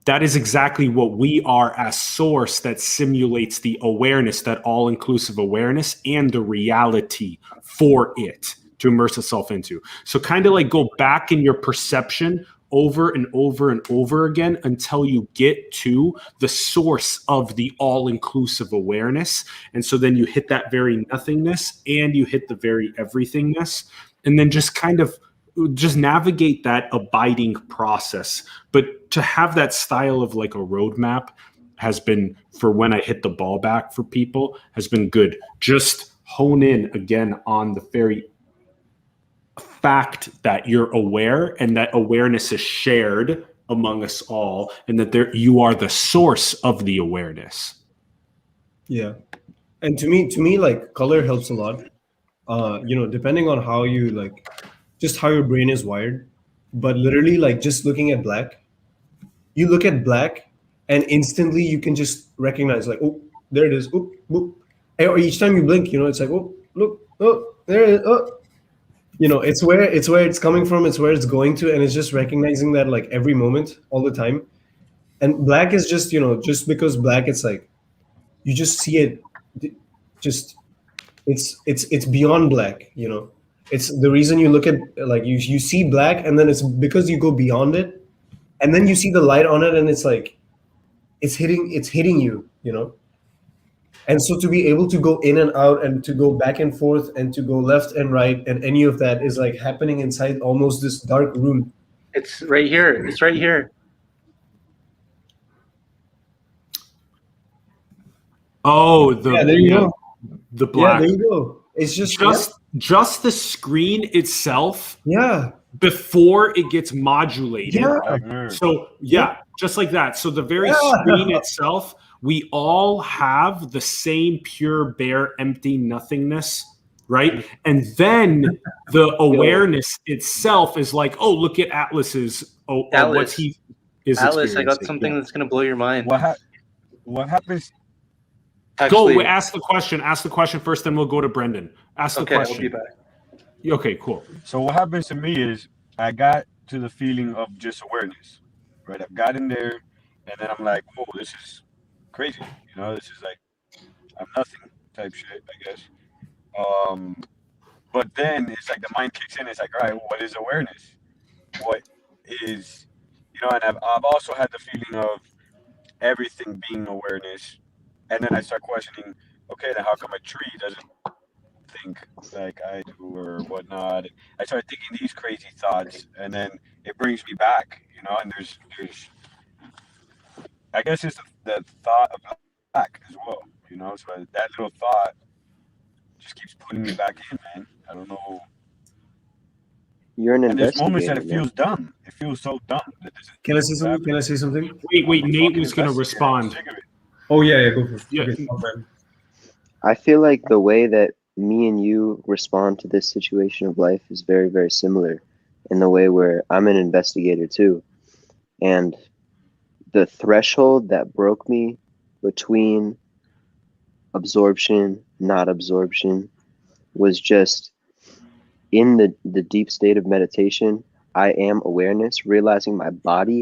that is exactly what we are as source that simulates the awareness, that all-inclusive awareness and the reality for it to immerse itself into. So kind of like go back in your perception over and over and over again until you get to the source of the all-inclusive awareness. And so then you hit that very nothingness and you hit the very everythingness, and then just kind of just navigate that abiding process. But to have that style of like a roadmap has been, for when I hit the ball back for people, has been good. Just hone in again on the very fact that you're aware and that awareness is shared among us all, and that you are the source of the awareness. Yeah. And to me, like color helps a lot. Depending on how you like, just how your brain is wired. But literally, like just looking at black, you look at black and instantly you can just recognize like, oh, there it is. Oh, boop. Or each time you blink, it's like, oh, look, oh, there it is. Oh. It's where it's coming from, it's where it's going to, and it's just recognizing that like every moment, all the time. And black is just, just because black, it's like you just see it, just it's beyond black. It's the reason you look at like you see black, and then it's because you go beyond it, and then you see the light on it, and it's like it's hitting you. And so to be able to go in and out and to go back and forth and to go left and right and any of that is like happening inside almost this dark room. It's right here. It's right here. Oh, there you go. The black. Yeah, there you go. It's just the screen itself. Yeah. Before it gets modulated. Yeah. So just like that. So the very screen itself, we all have the same pure, bare, empty nothingness, right? And then the awareness itself is like, oh, look at Atlas's. What he is. Atlas, I got something that's going to blow your mind. What happens? Actually, go ask the question. Ask the question first, then we'll go to Brenden. Ask the question. I'll be back. Okay, cool. So what happens to me is I got to the feeling of just awareness, right? I've got in there, and then I'm like, whoa, this is crazy. This is like I'm nothing type shit, I guess. But then it's like the mind kicks in. It's like, all right, what is awareness? What is, and I've also had the feeling of everything being awareness. And then I start questioning, okay, then how come a tree doesn't think like I do or whatnot? I start thinking these crazy thoughts, and then it brings me back, and there's I guess it's the thought of black as well, so that little thought just keeps putting me back in, man. I don't know. You're an investigator. There's moments that it feels dumb. It feels so dumb. Can I say something? Wait, Nate was going to respond. Oh, yeah, go for it. Yeah. Okay. I feel like the way that me and you respond to this situation of life is very, very similar in the way where I'm an investigator too. And the threshold that broke me between absorption, not absorption, was just in the deep state of meditation. I am awareness, realizing my body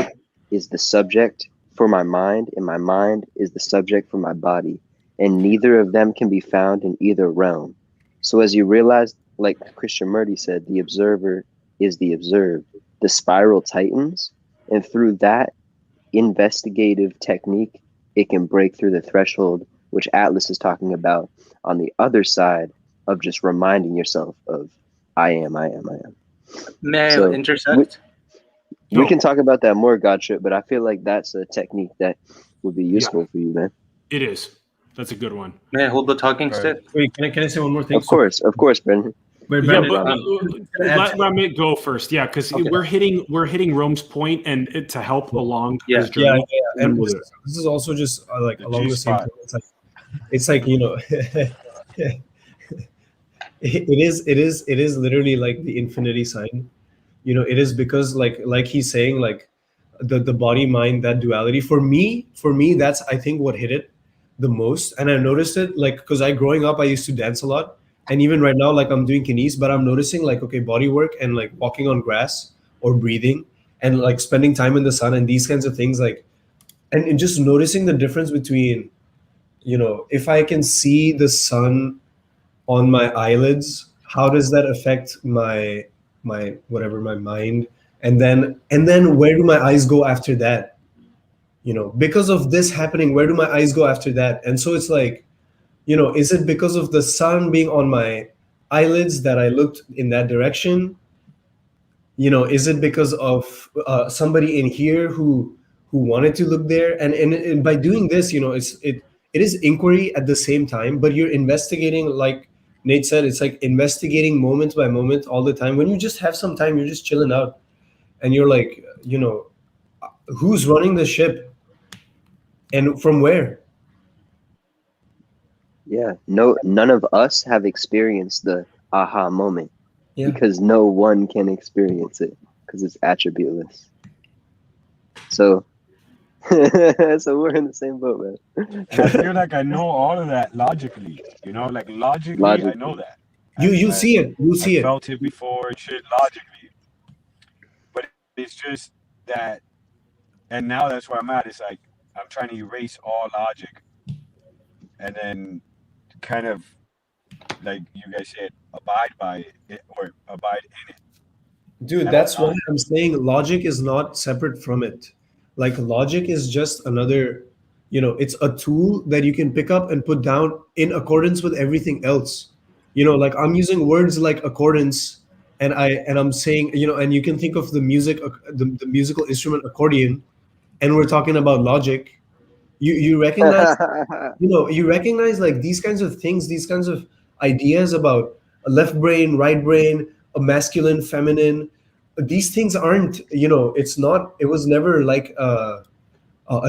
is the subject for my mind, and my mind is the subject for my body, and neither of them can be found in either realm. So as you realize, like Krishnamurti said, the observer is the observed. The spiral tightens, and through that investigative technique, it can break through the threshold, which Atlas is talking about on the other side of just reminding yourself of I am. May I So intersect? we can talk about that more, Godship, but I feel like that's a technique that would be useful for you, man. It is. That's a good one. May I hold the talking stick? Wait, can I say one more thing? Of course, Brendan. Wait, Yeah, Brendan, but let Ramit go first. Yeah, because we're hitting Rome's point, and to help along his journey. And this is also just like along the same G-spot. point. It's like you know, it is literally like the infinity sign. You know, it is because like he's saying, like the body mind, that duality. For me, that's I think what hit it the most. And I noticed it like because growing up I used to dance a lot, and even right now like I'm doing kines, but I'm noticing like okay, body work and like walking on grass or breathing and like spending time in the sun and these kinds of things, like and just noticing the difference between, you know, if I can see the sun on my eyelids, how does that affect my whatever, my mind, and then where do my eyes go after that? You know, because of this happening, where do my eyes go after that? And so it's like, you know, is it because of the sun being on my eyelids that I looked in that direction? You know, is it because of somebody in here who wanted to look there? And by doing this, you know, it is inquiry at the same time, but you're investigating, like Nate said, it's like investigating moment by moment all the time. When you just have some time, you're just chilling out and you're like, you know, who's running the ship and from where? Yeah, none of us have experienced the aha moment because no one can experience it because it's attributeless. So we're in the same boat, man. And I feel like I know all of that logically. You know, like logically. I know that. You see it. You see it. I felt it before and shit logically. But it's just that, and now that's where I'm at. It's like I'm trying to erase all logic and then kind of, like you guys said, abide by it or abide in it. Dude, that's why I'm saying logic is not separate from it. Like logic is just another, you know, it's a tool that you can pick up and put down in accordance with everything else. You know, like I'm using words like accordance, and I'm saying, you know, and you can think of the music, the musical instrument accordion, and we're talking about logic. You recognize, you know, you recognize like these kinds of things, these kinds of ideas about a left brain, right brain, a masculine, feminine. These things aren't, you know, it was never like a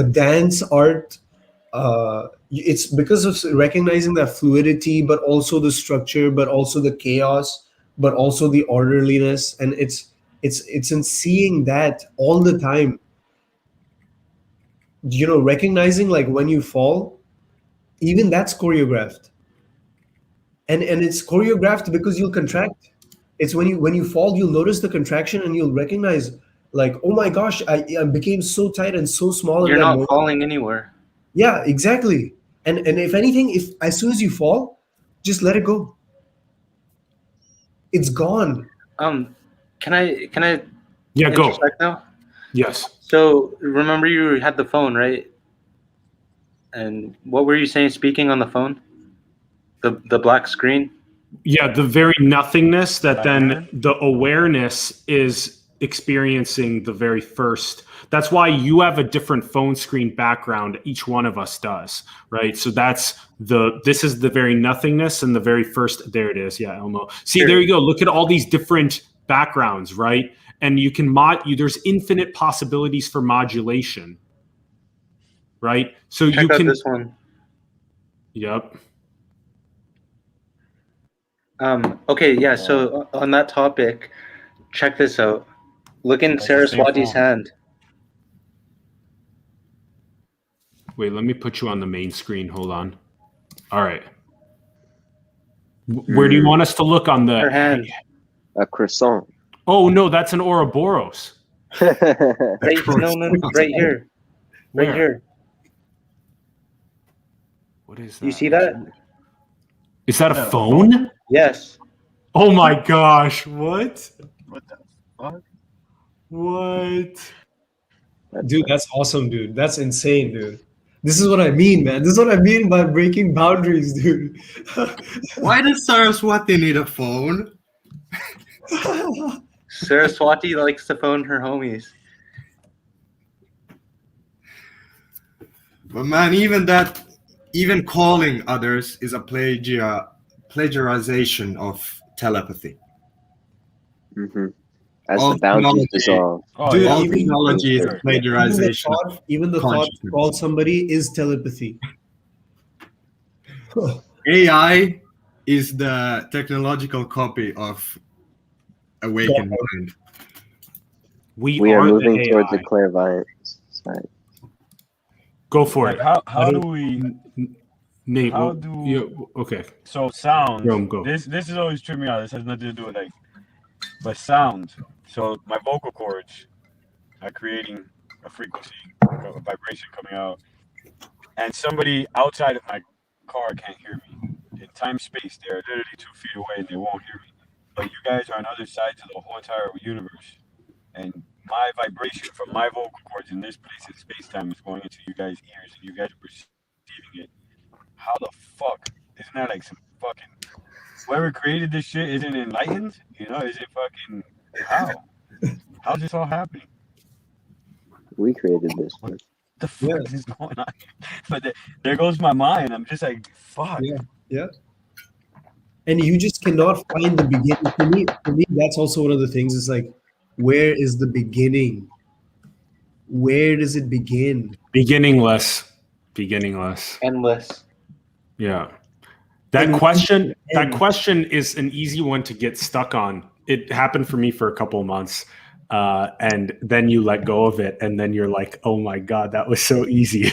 dance art. It's because of recognizing that fluidity, but also the structure, but also the chaos, but also the orderliness. And it's in seeing that all the time, you know, recognizing like when you fall, even that's choreographed. And it's choreographed because you'll contract. It's when you fall, you'll notice the contraction and you'll recognize like, oh my gosh, I became so tight and so small. You're in that not moment. falling anywhere. Yeah, exactly. And if anything, if as soon as you fall, just let it go. It's gone. Can I Yeah, go. intersect now? Yes. So remember you had the phone, right? And what were you saying speaking on the phone? The black screen? Yeah, the very nothingness that then the awareness is experiencing the very first. That's why you have a different phone screen background. Each one of us does, right? So this is the very nothingness and the very first. There it is. Yeah, Elmo. See, there you go. Look at all these different backgrounds, right? And you can there's infinite possibilities for modulation, right? So Check you out can this one. Yep. Okay, yeah, so on that topic, check this out. Look in Saraswati's hand. Wait, let me put you on the main screen. Hold on. All right. Where do you want us to look on the Her hand? A croissant. Oh no, that's an Ouroboros. Right, no, right here. Right Where? here. What is that? You see that? Is that a phone? Yes. Oh my gosh! What? What the fuck? What? Dude, that's awesome, dude. That's insane, dude. This is what I mean, man. This is what I mean by breaking boundaries, dude. Why does Saraswati need a phone? Saraswati likes to phone her homies. But man, even calling others is a plagiarization of telepathy. Mm-hmm. As All the boundaries technology- dissolve. Oh, Dude, yeah. All even- technology is plagiarization. Even the thought to consciousness. call somebody is telepathy. AI is the technological copy of awakened mind. We We are are moving the toward the AI. clairvoyant side. Go for Like, it. how do we? Nate, how what- do- you- okay. So sound. Go. This is always tripping me out. This has nothing to do with like, but sound. So my vocal cords are creating a frequency, a vibration coming out, and somebody outside of my car can't hear me. In time space, they're literally 2 feet away and they won't hear me. But you guys are on other sides of the whole entire universe, and my vibration from my vocal cords in this place in space time is going into you guys' ears, and you guys are perceiving it. How the fuck? Isn't that like some fucking whoever created this shit isn't enlightened? You know, is it fucking how? How's this all happening? We created this. Man. The fuck is going on? But there goes my mind. I'm just like, fuck. Yeah. And you just cannot find the beginning. For me, that's also one of the things. Is like, where is the beginning? Where does it begin? Beginningless. Endless. Yeah. That question is an easy one to get stuck on. It happened for me for a couple of months. And then you let go of it, and then you're like, oh my God, that was so easy.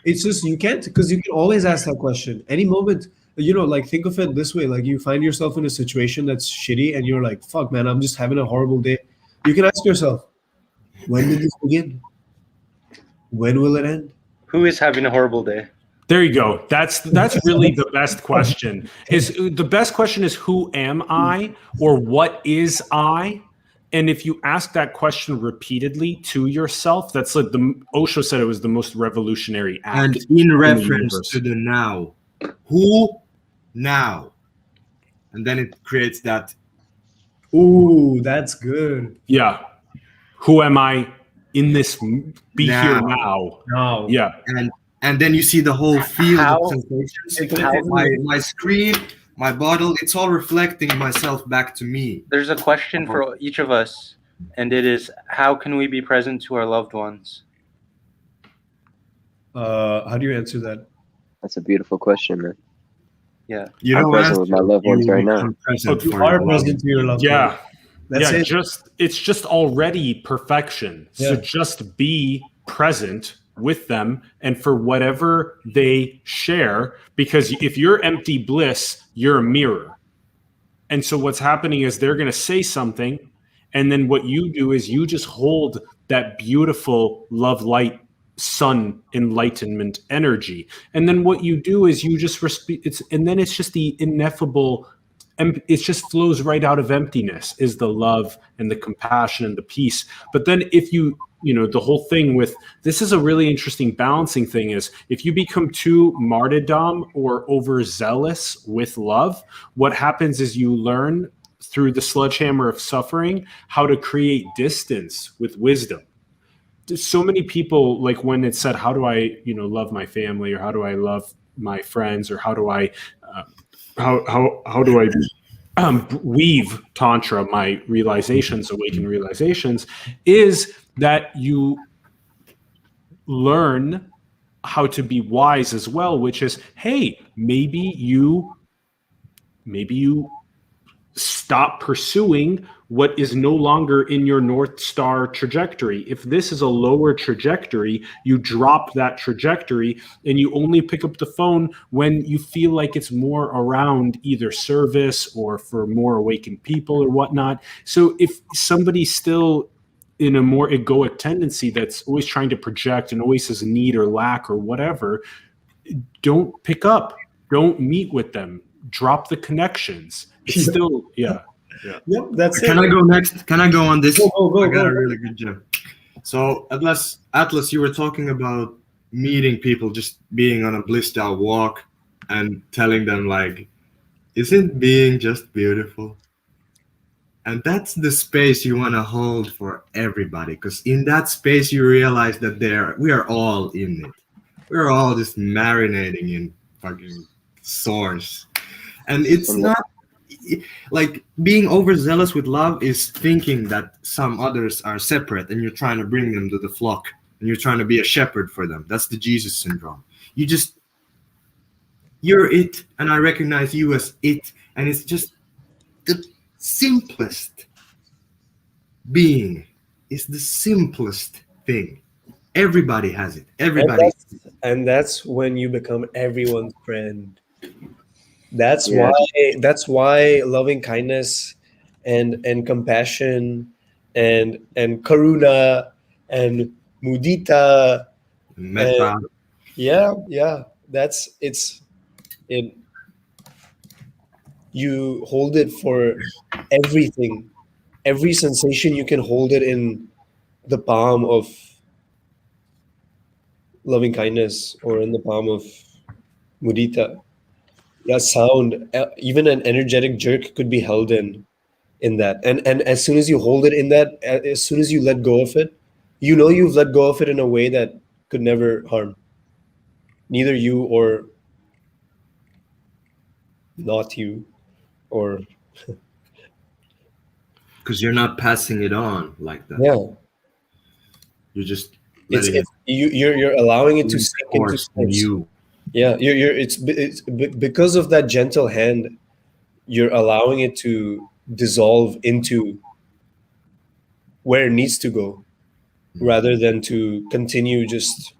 It's just you can't, because you can always ask that question any moment. Like, think of it this way: like, you find yourself in a situation that's shitty, and you're like, "Fuck, man, I'm just having a horrible day." You can ask yourself, "When did this begin? When will it end?" Who is having a horrible day? There you go. That's really the best question. The best question is who am I, or what is I? And if you ask that question repeatedly to yourself, that's like Osho said it was the most revolutionary act. And in the reference universe. to the now. Who now? And then it creates that. Ooh, that's good. Yeah. Who am I in this here now? Now. Yeah. And then you see the whole field How- of sensations. My screen, my bottle, it's all reflecting myself back to me. There's a question for each of us, and it is, how can we be present to our loved ones? How do you answer that? That's a beautiful question, man. Yeah. You I'm don't present answer, with my loved ones you right now. become present You for are your loved present to your loved Yeah. ones. That's yeah, it. it's just already perfection. So Yeah. just be present with them and for whatever they share, because if you're empty bliss, you're a mirror. And so what's happening is they're going to say something, and then what you do is you just hold that beautiful love, light, sun, enlightenment energy. And then what you do is you just and then it's just the ineffable, it just flows right out of emptiness, is the love and the compassion and the peace. But then if the whole thing with this is a really interesting balancing thing is if you become too martyrdom or overzealous with love, what happens is you learn through the sledgehammer of suffering how to create distance with wisdom. There's so many people, like when it's said, how do I, love my family, or how do I love my friends, or how do I, how do I weave Tantra, my realizations, awaken realizations, is that you learn how to be wise as well, which is, hey, maybe you stop pursuing what is no longer in your North Star trajectory. If this is a lower trajectory, you drop that trajectory and you only pick up the phone when you feel like it's more around either service or for more awakened people or whatnot. So if somebody still in a more egoic tendency that's always trying to project and always has need or lack or whatever, don't pick up, don't meet with them, drop the connections. It's still, Yep, that's Can it. I go next? Can I go on this? Go, I got go. a really good job. So Atlas, you were talking about meeting people, just being on a blissed out walk and telling them like, isn't being just beautiful? And that's the space you want to hold for everybody, because in that space you realize that we are all in it. We're all just marinating in fucking source. And it's not like being overzealous with love is thinking that some others are separate and you're trying to bring them to the flock and you're trying to be a shepherd for them. That's the Jesus syndrome. You're it, and I recognize you as it, and it's just the simplest being is the simplest thing. Everybody has it. Everybody. And that's when you become everyone's friend. That's why loving kindness and compassion and karuna and mudita, Metta. you hold it for everything. Every sensation, you can hold it in the palm of loving kindness or in the palm of mudita. Sound, even an energetic jerk could be held in that. And as soon as you hold it in that, as soon as you let go of it, you know you've let go of it in a way that could never harm neither you or not you, or Because you're not passing it on like that. You're just you're allowing it to sink into you. It's because of that gentle hand, you're allowing it to dissolve into where it needs to go, rather than to continue just,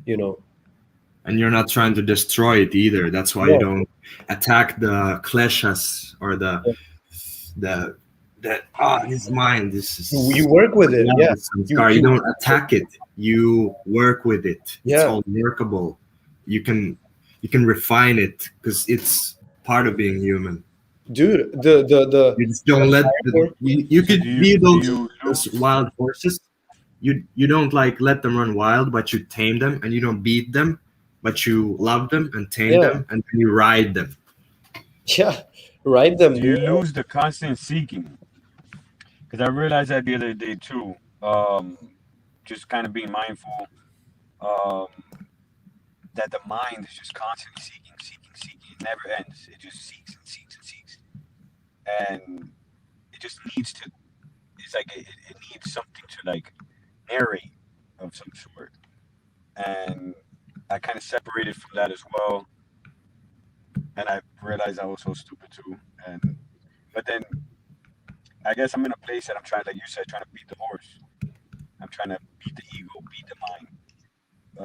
And you're not trying to destroy it either. That's why you don't attack the kleshas or his mind. This is, you work with it. You don't attack it. You work with it. Yeah. It's all workable. You can refine it because it's part of being human. Dude, the you just don't let you could be those wild horses. You don't like let them run wild, but you tame them, and you don't beat them, but you love them and tame them, and then you ride them. Ride them. You lose the constant seeking. Because I realized that the other day too. Just kind of being mindful that the mind is just constantly seeking. It never ends. It just seeks and seeks. And it just needs to, it's like it needs something to like narrate of some sort. And I kind of separated from that as well. And I realized I was so stupid too. But then I guess I'm in a place that I'm trying, like you said, trying to beat the horse. I'm trying to beat the ego, beat the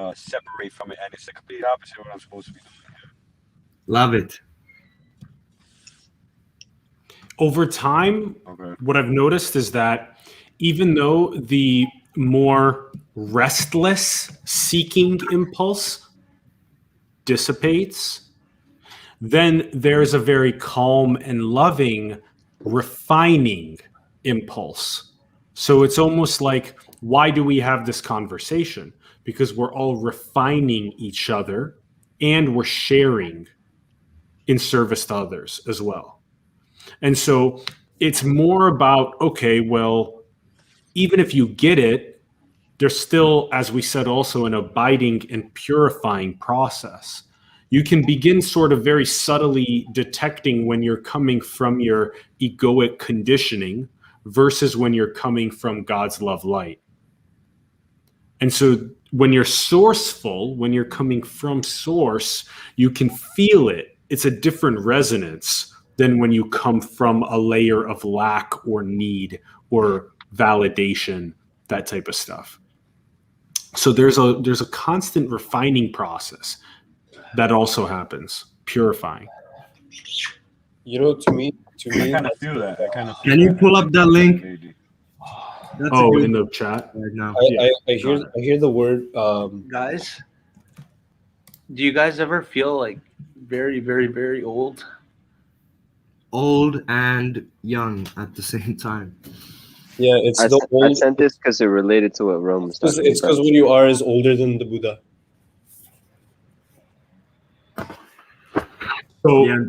mind, separate from it, and it's the complete opposite of what I'm supposed to be doing. Love it. Over time, what I've noticed is that even though the more restless seeking impulse dissipates, then there's a very calm and loving refining impulse. So it's almost like, why do we have this conversation? Because we're all refining each other and we're sharing in service to others as well. And so it's more about, okay, well, even if you get it, there's still, as we said, also an abiding and purifying process. You can begin sort of very subtly detecting when you're coming from your egoic conditioning versus when you're coming from God's love light. And so when you're sourceful, when you're coming from source, you can feel it. It's a different resonance than when you come from a layer of lack or need or validation, that type of stuff. So there's a constant refining process that also happens, purifying. To me, I kind of feel that. Can you pull up that link? That's Oh, a good in the chat. right now. I hear the word. Guys, do you guys ever feel like very, very, very old? Old and young at the same time. Yeah, it's I the old. sent this because it related to what Rome was talking It's because about. what you are is older than the Buddha. So, Yeah.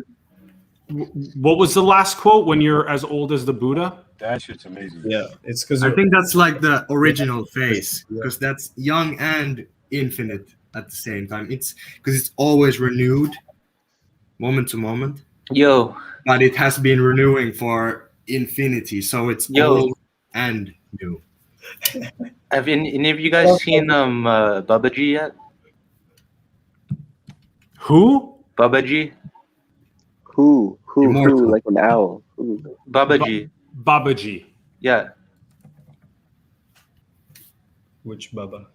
what was the last quote? When you're as old as the Buddha? That shit's amazing. Yeah, it's because I think that's like the original phase Yeah. because that's young and infinite at the same time. It's because it's always renewed, moment to moment, Yo, but it has been renewing for infinity, so it's Yo. old and new. have any of you guys seen Babaji yet? Who? Babaji? Who, Immortal. like an owl. Who? Babaji. Babaji. Yeah. which Baba?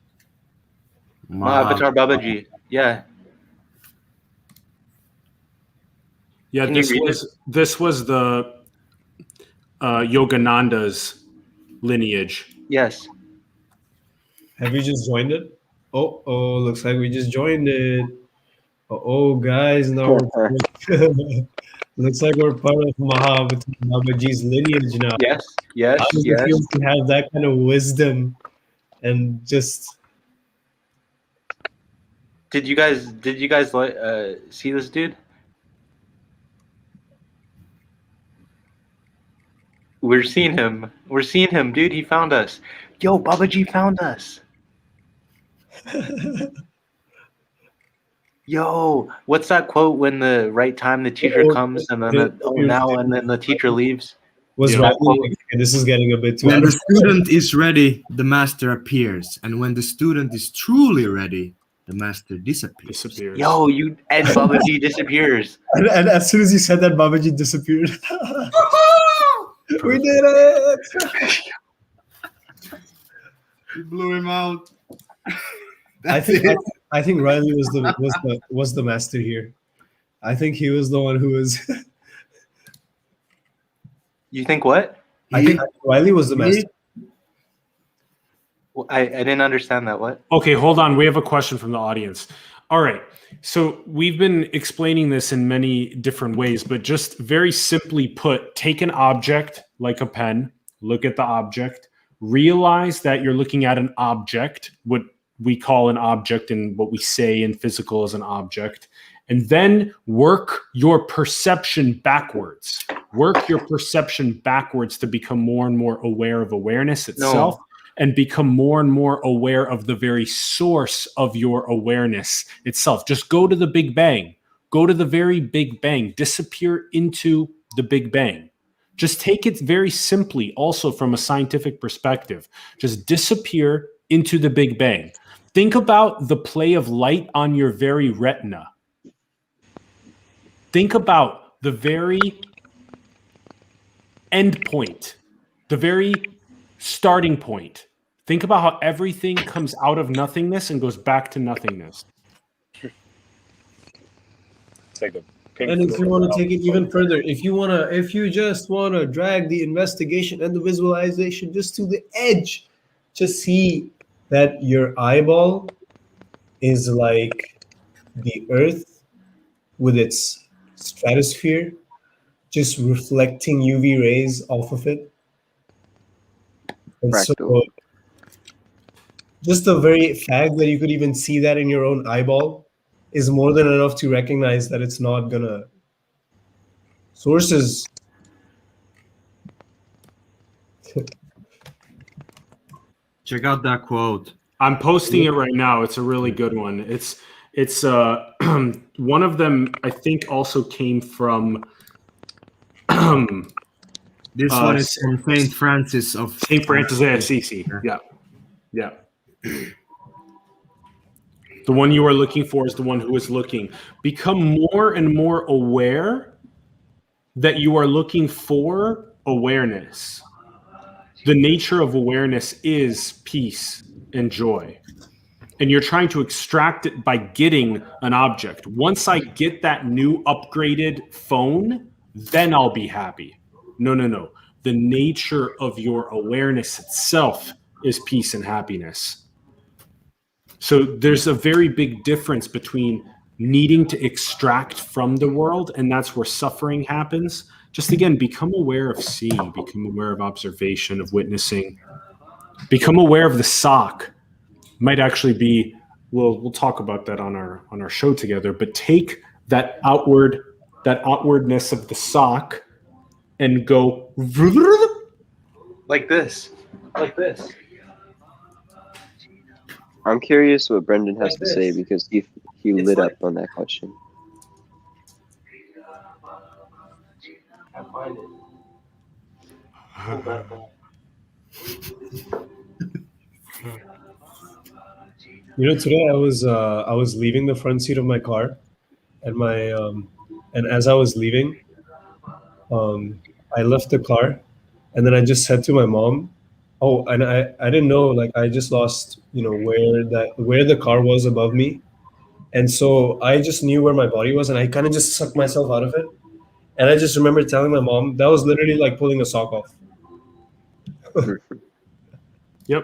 Avatar Babaji. Yeah. Yeah, Can you this read was the Yogananda's lineage. Yes. Have you just joined it? Oh, looks like we just joined it. Oh, guys, now we're looks like we're part of Mahavatar Babaji's lineage now. Yes. Yes. How does Yes. it feel to have that kind of wisdom and just Did you guys see this dude? We're seeing him, dude. He found us. Yo, Babaji found us. Yo, what's that quote when the right time the teacher comes and then and then the teacher leaves? was Yeah. Riley? This is getting a bit too When out the of student is ready, the master appears, and when the student is truly ready, the master disappears. Disappears. Yo, and Babaji disappears. and as soon as you said that, Babaji disappeared. We did it! You blew him out. I think Riley was the master here. I think he was the one who was. You think what? I think Riley was the master. I didn't understand that. What? Okay, hold on. We have a question from the audience. All right. So we've been explaining this in many different ways, but just very simply put, take an object like a pen, look at the object, realize that you're looking at an object, what we call an object and what we say in physical is an object, and then work your perception backwards. Work your perception backwards to become more and more aware of awareness itself. No. And become more and more aware of the very source of your awareness itself. Just go to the Big Bang. Go to the very Big Bang. Disappear into the Big Bang. Just take it very simply, also from a scientific perspective. Just disappear into the Big Bang. Think about the play of light on your very retina. Think about the very end point, the very starting point. Think about how everything comes out of nothingness and goes back to nothingness. And if you want to take it even further, if you just want to drag the investigation and the visualization just to the edge, just see that your eyeball is like the earth with its stratosphere, just reflecting UV rays off of it. And so Fractal. just the very fact that you could even see that in your own eyeball is more than enough to recognize that it's not gonna. Sources. Check out that quote. I'm posting it right now. It's a really good one. It's one of them. I think also came from. This one is from Saint Francis of Saint Francis of Assisi. Yeah. The one you are looking for is the one who is looking. Become more and more aware that you are looking for awareness. The nature of awareness is peace and joy. And you're trying to extract it by getting an object. Once I get that new upgraded phone, then I'll be happy. No. the nature of your awareness itself is peace and happiness. So there's a very big difference between needing to extract from the world, and that's where suffering happens. Just again, become aware of seeing, become aware of observation, of witnessing, become aware of the sock. Might actually be, we'll talk about that on our show together, but take that outwardness of the sock and go like this. I'm curious what Brenden has Like to say this. because he It's lit like- up on that question. I find it. Today I was leaving the front seat of my car, and and as I was leaving, I left the car, and then I just said to my mom, "Oh, and I didn't know, like I just lost where the car was above me, and so I just knew where my body was, and I kind of just sucked myself out of it, and I just remember telling my mom that was literally like pulling a sock off." Yep.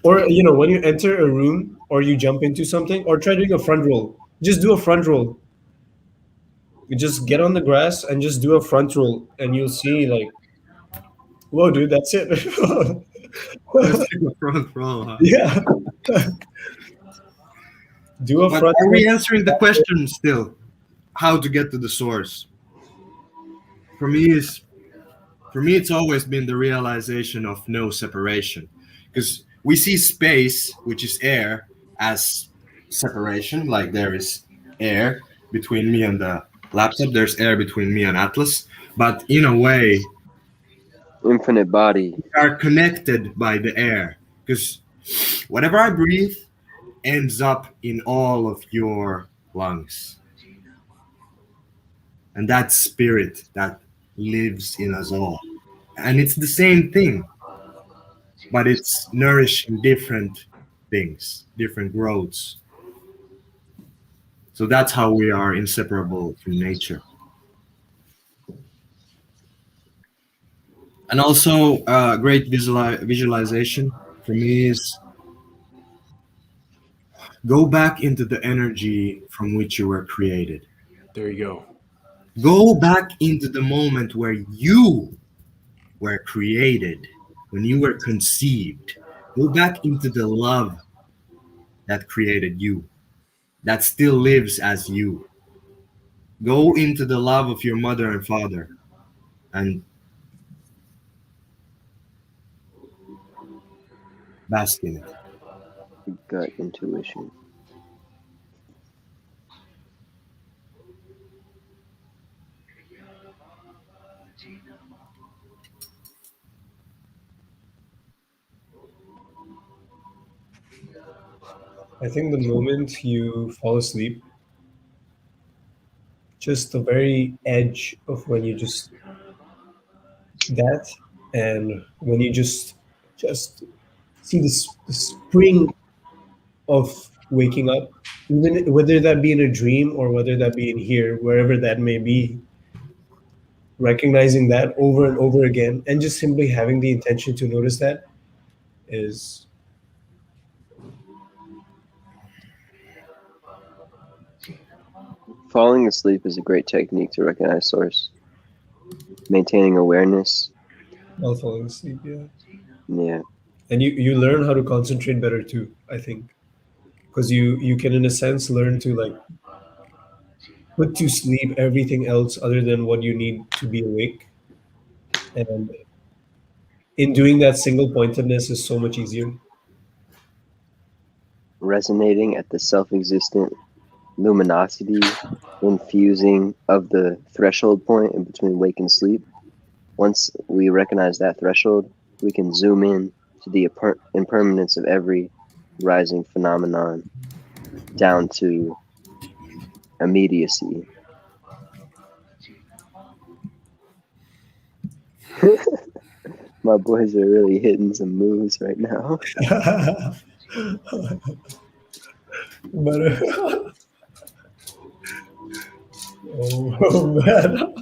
Or when you enter a room or you jump into something, or try doing a front roll, just do a front roll. You just get on the grass and just do a front roll, and you'll see like, whoa, dude, that's it. Let's take a front row, huh? Yeah. Do a But front are we roll. answering the question still? How to get to the source? For me, it's always been the realization of no separation, because we see space, which is air, as separation. Like there is air between me and the laptop. There's air between me and Atlas. But in a way, Infinite body. we are connected by the air, because whatever I breathe ends up in all of your lungs. And that spirit that lives in us all. And it's the same thing, but it's nourishing different things, different growths. So that's how we are inseparable from nature. And also, great visualization for me is go back into the energy from which you were created. There you go. Go back into the moment where you were created, when you were conceived. Go back into the love that created you, that still lives as you. Go into the love of your mother and father and bask in it. Gut intuition. I think the moment you fall asleep, just the very edge of when you just that, and when you just see the spring of waking up, even whether that be in a dream or whether that be in here, wherever that may be, recognizing that over and over again, and just simply having the intention to notice that is Falling asleep is a great technique to recognize source. Maintaining awareness. while falling asleep. Yeah. Yeah. And you learn how to concentrate better too, I think, because you can in a sense learn to like put to sleep everything else other than what you need to be awake, and in doing that, single pointedness is so much easier. Resonating at the self-existent luminosity infusing of the threshold point in between wake and sleep. Once we recognize that threshold, we can zoom in to the impermanence of every rising phenomenon down to immediacy. My boys are really hitting some moves right now. But oh man.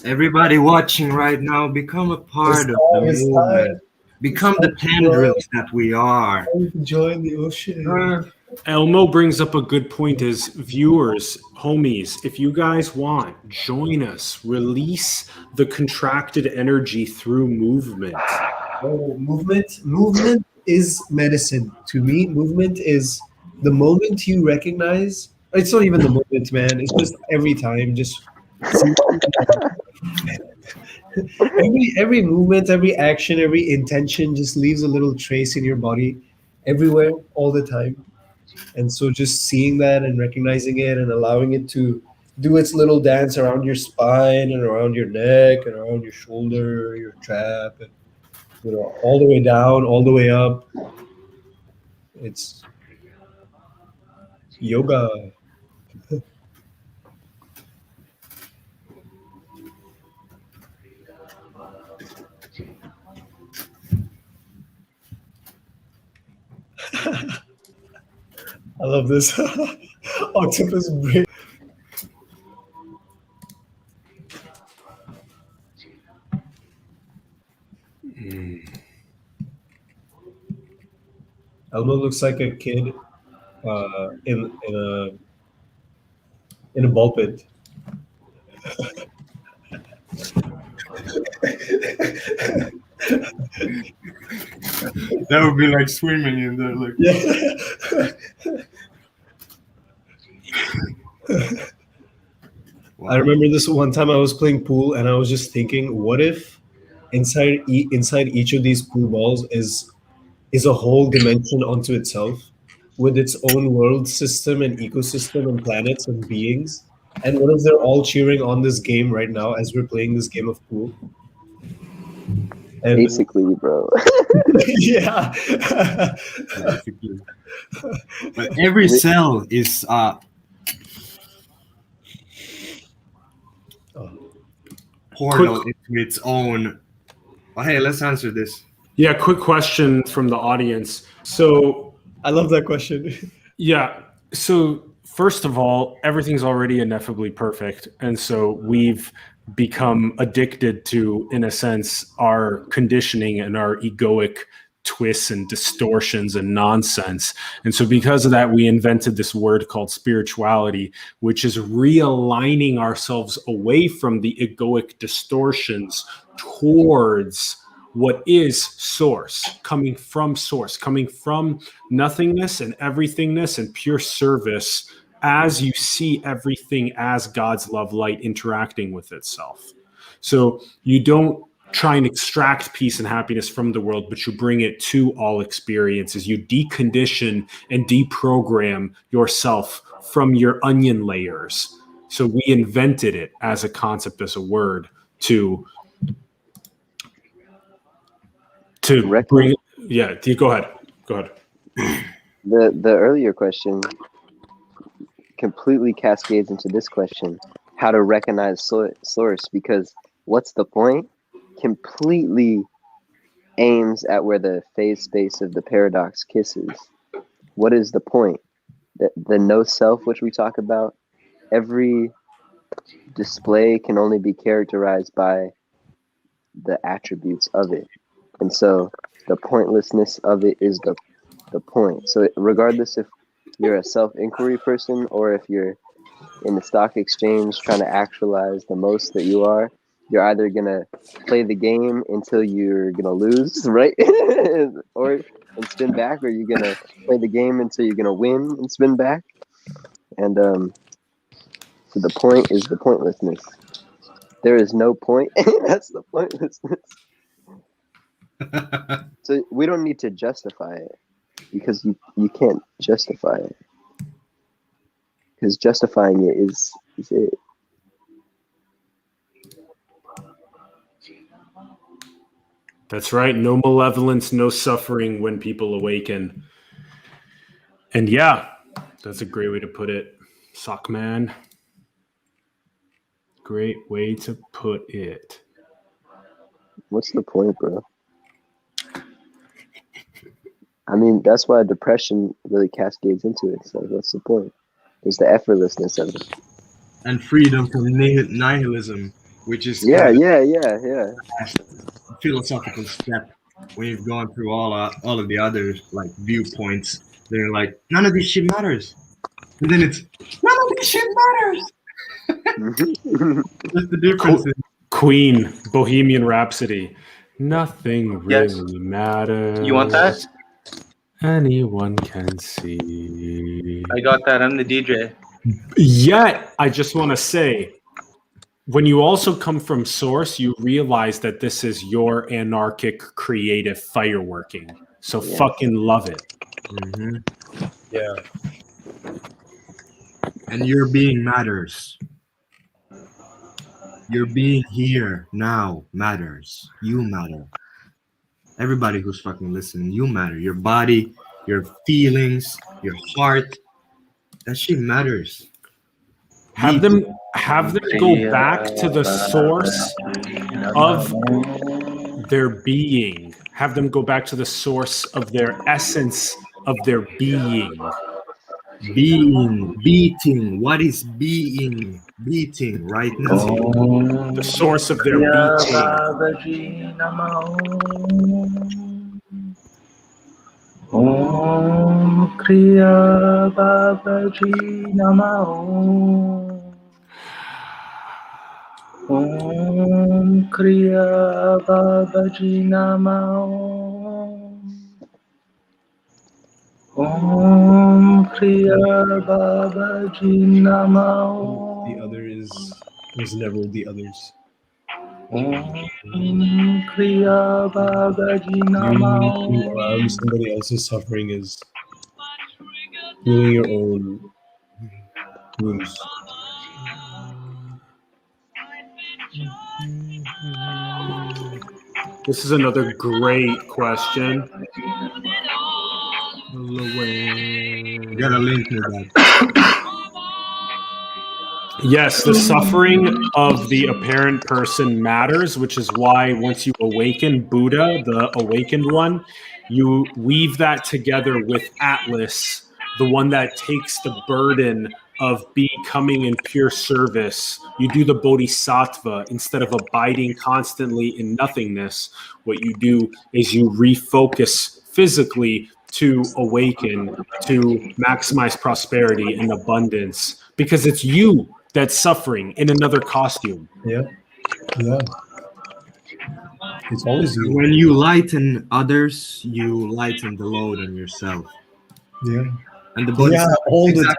Everybody watching right now, become a part of the It's movement. time. Become the tendrils that we are. Join the ocean. Elmo brings up a good point as viewers, homies, if you guys want, join us. Release the contracted energy through movement. Oh, movement is medicine. To me, movement is the moment you recognize. It's not even the moment, man. It's just every time, just see- every movement, every action, every intention just leaves a little trace in your body, everywhere, all the time. And so, just seeing that and recognizing it and allowing it to do its little dance around your spine and around your neck and around your shoulder, your trap, and all the way down, all the way up. It's yoga. I love this. Octopus brain. Elmo looks like a kid in a ball pit. That would be like swimming in there. Like, Yeah. I remember this one time I was playing pool and I was just thinking, what if inside each of these pool balls is a whole dimension unto itself with its own world system and ecosystem and planets and beings? And what if they're all cheering on this game right now as we're playing this game of pool? And Basically, bro. yeah. but every cell is portal into its own. Oh, hey, let's answer this. Yeah, quick question from the audience. So I love that question. Yeah. So first of all, everything's already ineffably perfect. And so we've become addicted to, in a sense, our conditioning and our egoic twists and distortions and nonsense. And so because of that, we invented this word called spirituality, which is realigning ourselves away from the egoic distortions towards what is source, coming from nothingness and everythingness and pure service as you see everything as God's love light interacting with itself. So you don't try and extract peace and happiness from the world, but you bring it to all experiences. You decondition and deprogram yourself from your onion layers. So we invented it as a concept, as a word to bring. Yeah, go ahead. The earlier question completely cascades into this question: how to recognize source? Because what's the point? Completely aims at where the phase space of the paradox kisses. What is the point? The no self, which we talk about, every display can only be characterized by the attributes of it. And so the pointlessness of it is the point. So regardless if you're a self-inquiry person or if you're in the stock exchange trying to actualize the most that you are, you're either going to play the game until you're going to lose, right? and spin back, or you're going to play the game until you're going to win and spin back. And so the point is the pointlessness. There is no point. That's the pointlessness. So we don't need to justify it, because you can't justify it. Because justifying it is it. That's right. No malevolence, no suffering when people awaken. And yeah, that's a great way to put it. Sockman. Great way to put it. What's the point, bro? I mean, that's why depression really cascades into it. So what's the point? There's the effortlessness of it. And freedom from nihilism. which is Yeah, kind of yeah. a philosophical step when you've gone through all of the other like viewpoints. They're like, none of this shit matters, and then it's none of this shit matters. That's the difference. Queen, Bohemian Rhapsody. Nothing Yes. really matters. You want that? Anyone can see. I got that. I'm the DJ. Yet, I just want to say, when you also come from source, you realize that this is your anarchic, creative fireworking. So fucking love it. Mm-hmm. Yeah. And your being matters. Your being here now matters. You matter. Everybody who's fucking listening, you matter. Your body, your feelings, your heart. That shit matters. Have them go back to the source of their being. Have them go back to the source of their essence of their being. Being, beating. What is being? Beating right now. The source of their beating. Om Kriya Babaji Namo. Om Kriya Babaji Namo. Om Kriya Babaji Namo. The other was never the others. Om Kriya Babaji Namo. Being around somebody else's suffering is healing your own wounds. This is another great question. You gotta link to that. Yes, the suffering of the apparent person matters, which is why once you awaken Buddha, the awakened one, you weave that together with Atlas, the one that takes the burden of becoming in pure service. You do the bodhisattva instead of abiding constantly in nothingness. What you do is you refocus physically to awaken, to maximize prosperity and abundance, because it's you that's suffering in another costume. Yeah. It's always you. When you lighten others, you lighten the load on yourself. Yeah. And the bodhisattva, all the time.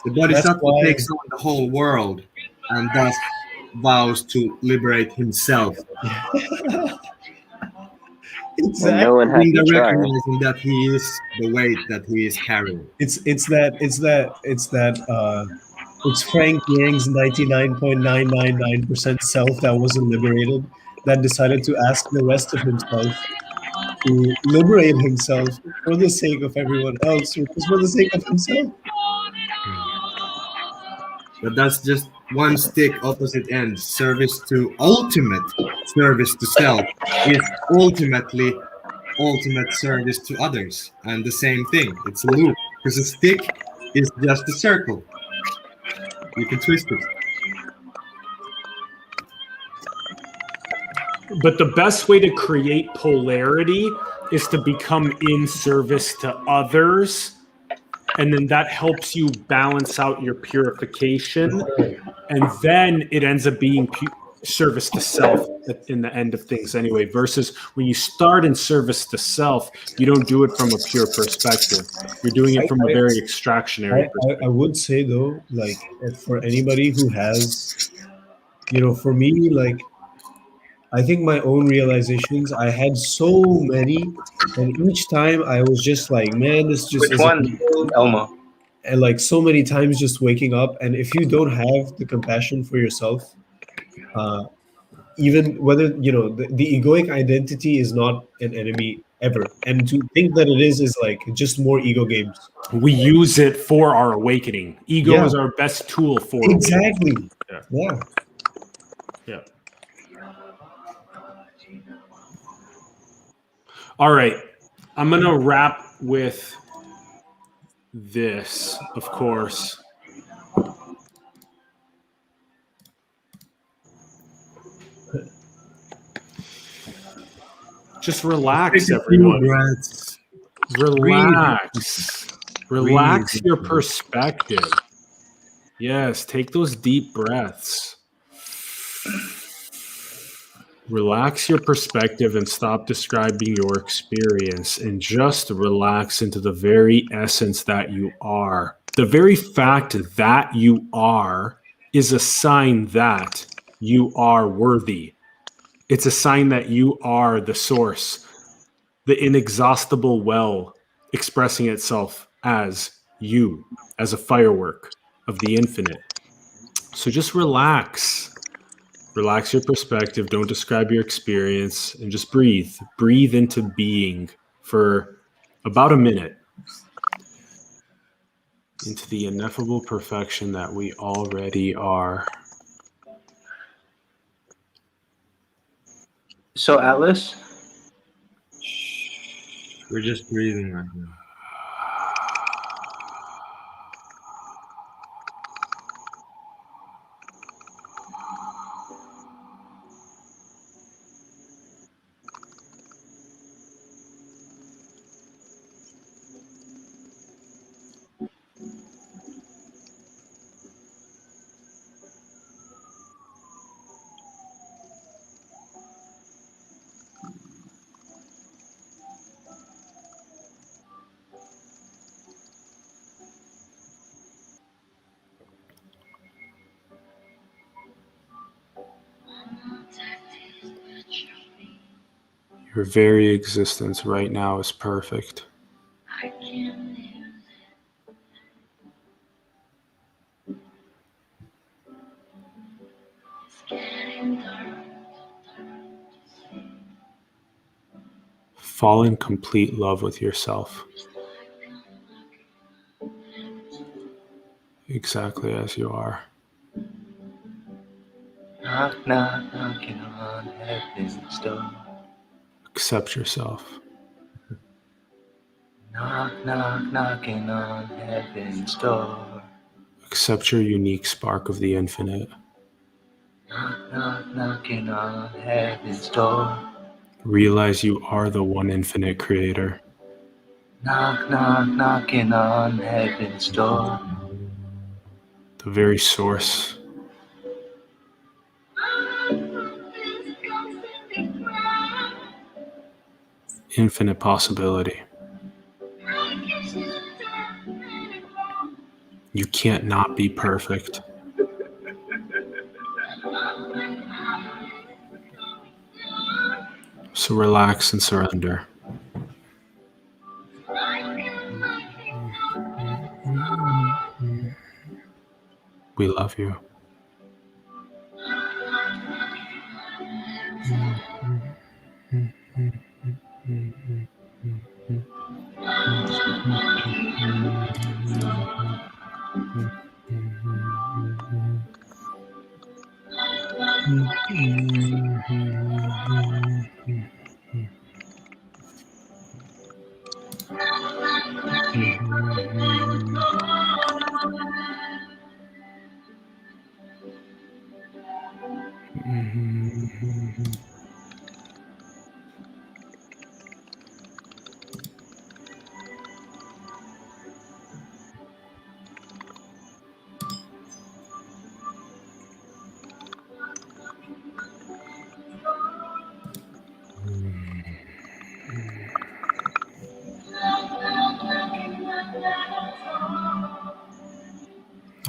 The bodhisattva takes on the whole world and thus vows to liberate himself. Exactly. And no one has to try. Recognizing that he is the weight that he is carrying. It's Frank Yang's 99.999% self that wasn't liberated, that decided to ask the rest of himself to liberate himself for the sake of everyone else, which is for the sake of himself. But that's just one stick opposite ends. Service to ultimate service to self is ultimately ultimate service to others. And the same thing. It's a loop. Because a stick is just a circle. You can twist it. But the best way to create polarity is to become in service to others. And then that helps you balance out your purification. And then it ends up being service to self in the end of things anyway. Versus when you start in service to self, you don't do it from a pure perspective. You're doing it from a very extractionary perspective. I would say though, like for anybody who has, for me, like, I think my own realizations, I had so many, and each time I was just like, man, this just Which one, Elmo? And like so many times just waking up, and if you don't have the compassion for yourself, even whether, the egoic identity is not an enemy ever. And to think that it is like just more ego games. We use it for our awakening. Ego is our best tool for exactly. Yeah. All right, I'm going to wrap with this, of course. Just relax, Take a few everyone. breaths. Relax. Relax Breathe. your perspective. Yes, take those deep breaths. Relax your perspective and stop describing your experience and just relax into the very essence that you are. The very fact that you are is a sign that you are worthy. It's a sign that you are the source, the inexhaustible well expressing itself as you, as a firework of the infinite. So just relax. Relax your perspective. Don't describe your experience and just breathe. Breathe into being for about a minute. Into the ineffable perfection that we already are. So Atlas, We're just breathing right now. Your very existence right now is perfect. Fall in complete love with yourself. Exactly as you are. knock, knock, knocking on heaven's door. Accept yourself. Knock, knock, knocking on heaven's door. Accept your unique spark of the infinite. Knock, knock, knocking on heaven's door. Realize you are the one infinite creator. Knock, knock, knocking on heaven's door. The very source. Infinite possibility. You can't not be perfect. So relax and surrender. We love you.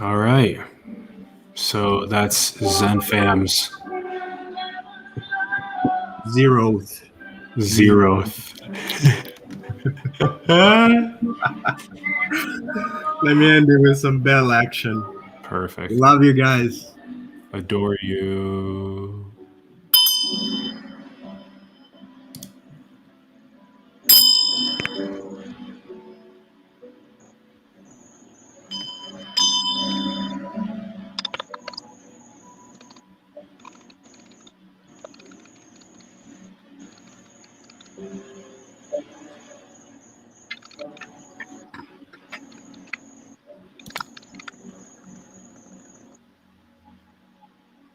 All right. So that's Zenfam's Zeroth. 0th. Let me end it with some bell action. Perfect. Love you guys. Adore you.